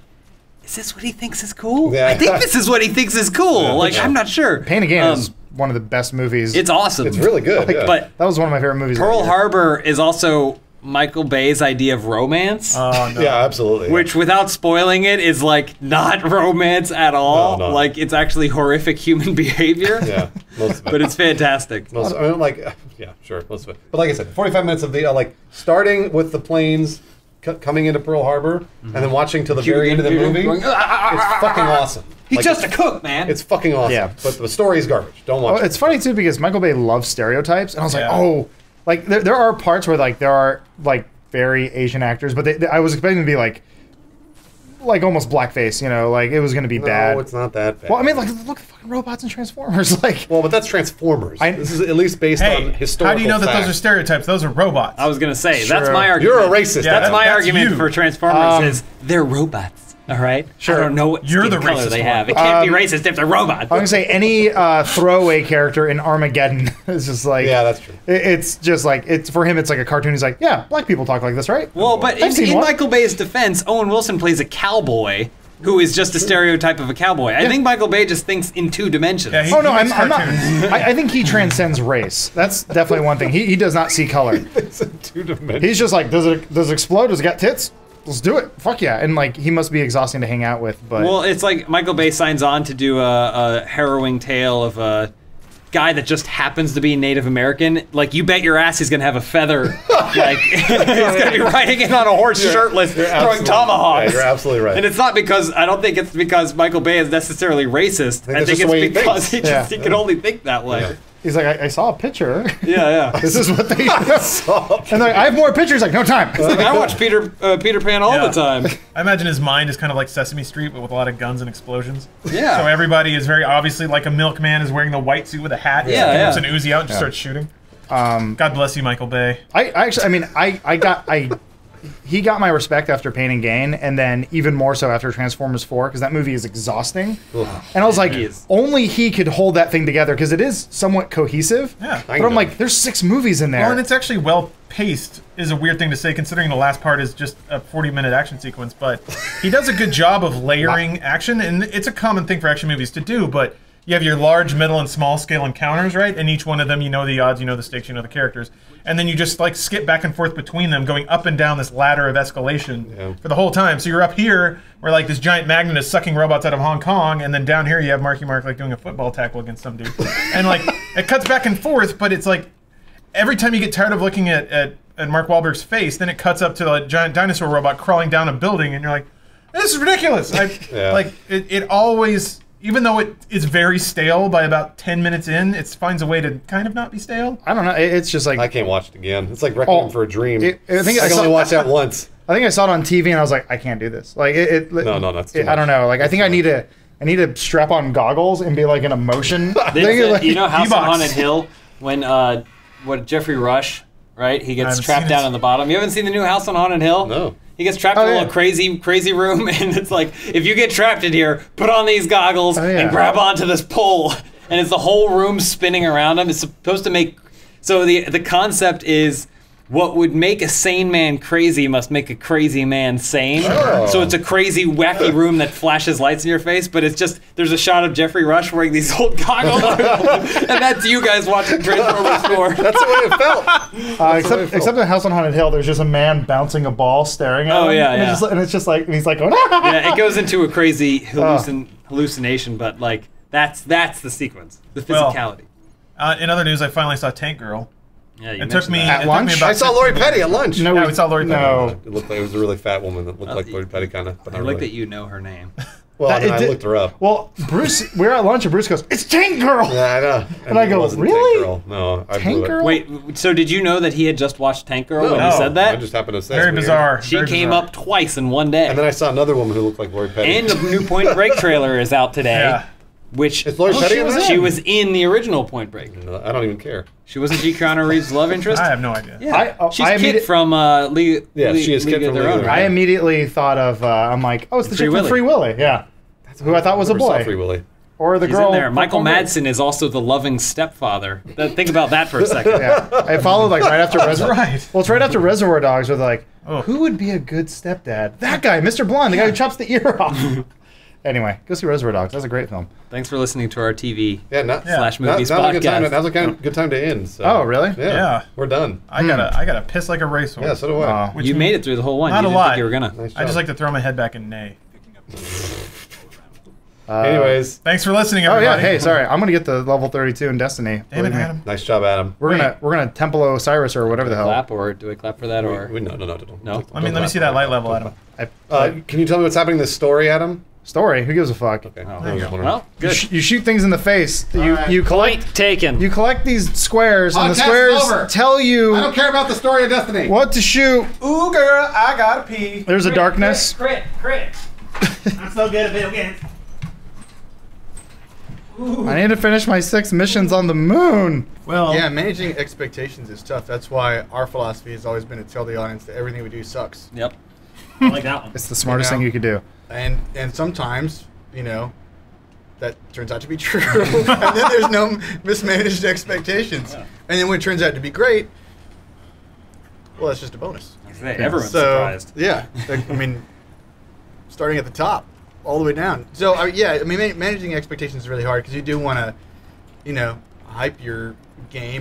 is this what he thinks is cool? Yeah. I think this is what he thinks is cool. Yeah. Like Yeah. I'm not sure. Pain Again is one of the best movies. It's awesome. It's really good. Yeah. But that was one of my favorite movies. Pearl Harbor is also Michael Bay's idea of romance. Oh, no. Yeah, absolutely. Which, without spoiling it, is like not romance at all. No. Like it's actually horrific human behavior. Yeah, most of it. But it's fantastic. I mean, yeah, sure, most of it. But like I said, 45 minutes of the starting with the planes, coming into Pearl Harbor and then watching till the very end of the movie. It's fucking awesome. He's just a cook, man. It's fucking awesome. Yeah. But the story is garbage. Don't watch it. It's funny too because Michael Bay loves stereotypes, and I was like, oh, like there are parts where like there are like very Asian actors, but I was expecting to be like almost blackface, you know, like it was going to be bad. No, it's not that bad. Well, I mean, like look at fucking robots and Transformers, like. Well, but that's Transformers. This is at least based on historical. How do you know that fact. those are stereotypes? Those are robots. I was gonna say that's my argument. You're a racist. Yeah, that's my that's argument you. for Transformers is they're robots. All right. Sure. I don't know what You're skin the color racist they one. have. It can't be racist if they're robots. I'm gonna say any throwaway character in Armageddon is just like Yeah, that's true. It's just like it's for him. It's like a cartoon. He's like, yeah, black people talk like this, right? Well, but I've seen in one. Michael Bay's defense, Owen Wilson plays a cowboy who is just a stereotype of a cowboy. I think Michael Bay just thinks in 2 dimensions. Yeah, Oh no, he makes I'm not. cartoons. I think he transcends race. That's definitely one thing. He does not see color. It's in 2 dimensions. He's just like, does it explode? Does it got tits? Let's do it. Fuck yeah. And like, he must be exhausting to hang out with. But Well, it's like Michael Bay signs on to do a harrowing tale of a guy that just happens to be Native American. Like, you bet your ass he's gonna have a feather. Like, he's gonna be riding in on a horse shirtless, throwing tomahawks. Yeah, you're absolutely right. And it's not because, I don't think it's because Michael Bay is necessarily racist. I that's think just the way he it's because thinks. he can only think that way. Yeah. he's like, I saw a picture. Yeah. This is what they. And like, I have more pictures. Like, no time. Like, I watch Peter Pan all the time. I imagine his mind is kind of like Sesame Street, but with a lot of guns and explosions. Yeah. So everybody is very obviously like a milkman is wearing the white suit with a hat. Yeah, Whips an Uzi out and just starts shooting. God bless you, Michael Bay. I actually, I mean, he got my respect after Pain and Gain, and then even more so after Transformers 4, because that movie is exhausting. And I was like, only he could hold that thing together, because it is somewhat cohesive. Yeah. But I'm like, there's 6 movies in there. Well, and it's actually well paced, is a weird thing to say, considering the last part is just a 40-minute action sequence. But he does a good job of layering action, and it's a common thing for action movies to do, but you have your large, middle, and small scale encounters, right? And each one of them, you know the odds, you know the stakes, you know the characters. And then you just like skip back and forth between them, going up and down this ladder of escalation for the whole time. So you're up here, where like this giant magnet is sucking robots out of Hong Kong, and then down here you have Marky Mark like doing a football tackle against some dude. And like, it cuts back and forth, but it's like, every time you get tired of looking at Mark Wahlberg's face, then it cuts up to a giant dinosaur robot crawling down a building, and you're like, this is ridiculous. Like, it always... Even though it is very stale by about 10 minutes in, it finds a way to kind of not be stale. I don't know. It's just like... I can't watch it again. It's like Requiem for a Dream. I think I can only watch that once. I think I saw it on TV, and I was like, I can't do this. Like, No, that's too much. I don't know. Like, I think I need to strap on goggles and be like in a motion thing. Like, You know House on D-Box. Haunted Hill, when Jeffrey Rush, right? He gets haven't trapped seen down it. on the bottom. You haven't seen the new House on Haunted Hill? No. He gets trapped in a little crazy room, and it's like, if you get trapped in here, put on these goggles and grab onto this pole, and it's the whole room spinning around him. It's supposed to make... So the concept is, what would make a sane man crazy must make a crazy man sane. Oh. So it's a crazy, wacky room that flashes lights in your face, but it's just, there's a shot of Jeffrey Rush wearing these old goggles, and that's you guys watching Transformers 4. That's the way it felt. except in House on Haunted Hill, there's just a man bouncing a ball staring at him. And it's just like, and he's like going, Yeah, it goes into a crazy hallucination, but like, that's the sequence, the physicality. In other news, I finally saw Tank Girl. Yeah, you It took me mentioned that. At lunch? about I saw 15 Lori minutes. Petty at lunch. No, Yeah, we saw Lori Petty. No. It looked like it was a really fat woman that looked like Lori Petty, kind of. I like that you know her name. Well, That- I mean, it I did- looked her up. Well, Bruce, we're at lunch, and Bruce goes, "It's Tank Girl." Yeah, I know. And I it go, wasn't Tank "Really? Girl." No, I Tank blew it. Girl? Wait, so did you know that he had just watched Tank Girl when No, he said that? I just happened to say Very it's weird. bizarre. She very came bizarre. up twice in one day. And then I saw another woman who looked like Lori Petty. And the new Point Break trailer is out today. Yeah. Which Is Lori Petty in that? she was in the original Point Break. No, I don't even care. She wasn't G. Keanu Reeves' love interest. I have no idea. Yeah, she's I Kit from League. Yeah, she is Kit League of from Their League of Own. Their I Right? immediately thought of, I'm like, oh, it's the Free chick from Willy. Free Willy. Yeah. Who I thought was a Never saw boy. Free Willy. Or the He's girl. in there. Michael from Home Madsen is also the loving stepfather. Think about that for a second. Yeah. I followed like right after Reservoir. Right. Well, it's right after Reservoir Dogs with like, Oh. who would be a good stepdad? That guy, Mr. Blonde, the guy who chops the ear off. Anyway, go see Reservoir Dogs. That's a great film. Thanks for listening to our TV Yeah, not, slash not, movies now's a good time. podcast. Now's a good time to end. So. Oh, really? Yeah. Yeah. We're done. I gotta piss like a racehorse. Yeah, so do I. Oh. Which You means- made it through the whole one. Not you a didn't lot. think you were gonna. Nice I just job. like to throw my head back and neigh. Anyways, Thanks for listening, Oh everybody. yeah. Hey, sorry. I'm gonna get the level 32 in Destiny. Damn it, Believe me. Adam. nice job, Adam. We're gonna Temple Osiris or whatever the hell. Clap or do I clap for that or No. no? Let me see that light level, Adam. Can you tell me what's happening in this story, Adam? Story. Who gives a fuck? Okay. There you go. Well, good. You shoot things in the face. right. You collect. Point taken. You collect these squares, and the Podcast squares is over. tell you I don't care about the story of Destiny. what to shoot. Ooh, girl, I gotta pee. There's a darkness. Crit. I'm so good at video games. I need to finish my 6 missions on the moon. Well, Yeah, managing expectations is tough. That's why our philosophy has always been to tell the audience that everything we do sucks. Yep. I like that one. It's the smartest You know? thing you could do. And sometimes, that turns out to be true. And then there's no mismanaged expectations. Yeah. And then when it turns out to be great, well, that's just a bonus. Everyone's So, surprised. yeah. I mean, starting at the top, all the way down. So, managing expectations is really hard because you do want to, hype your game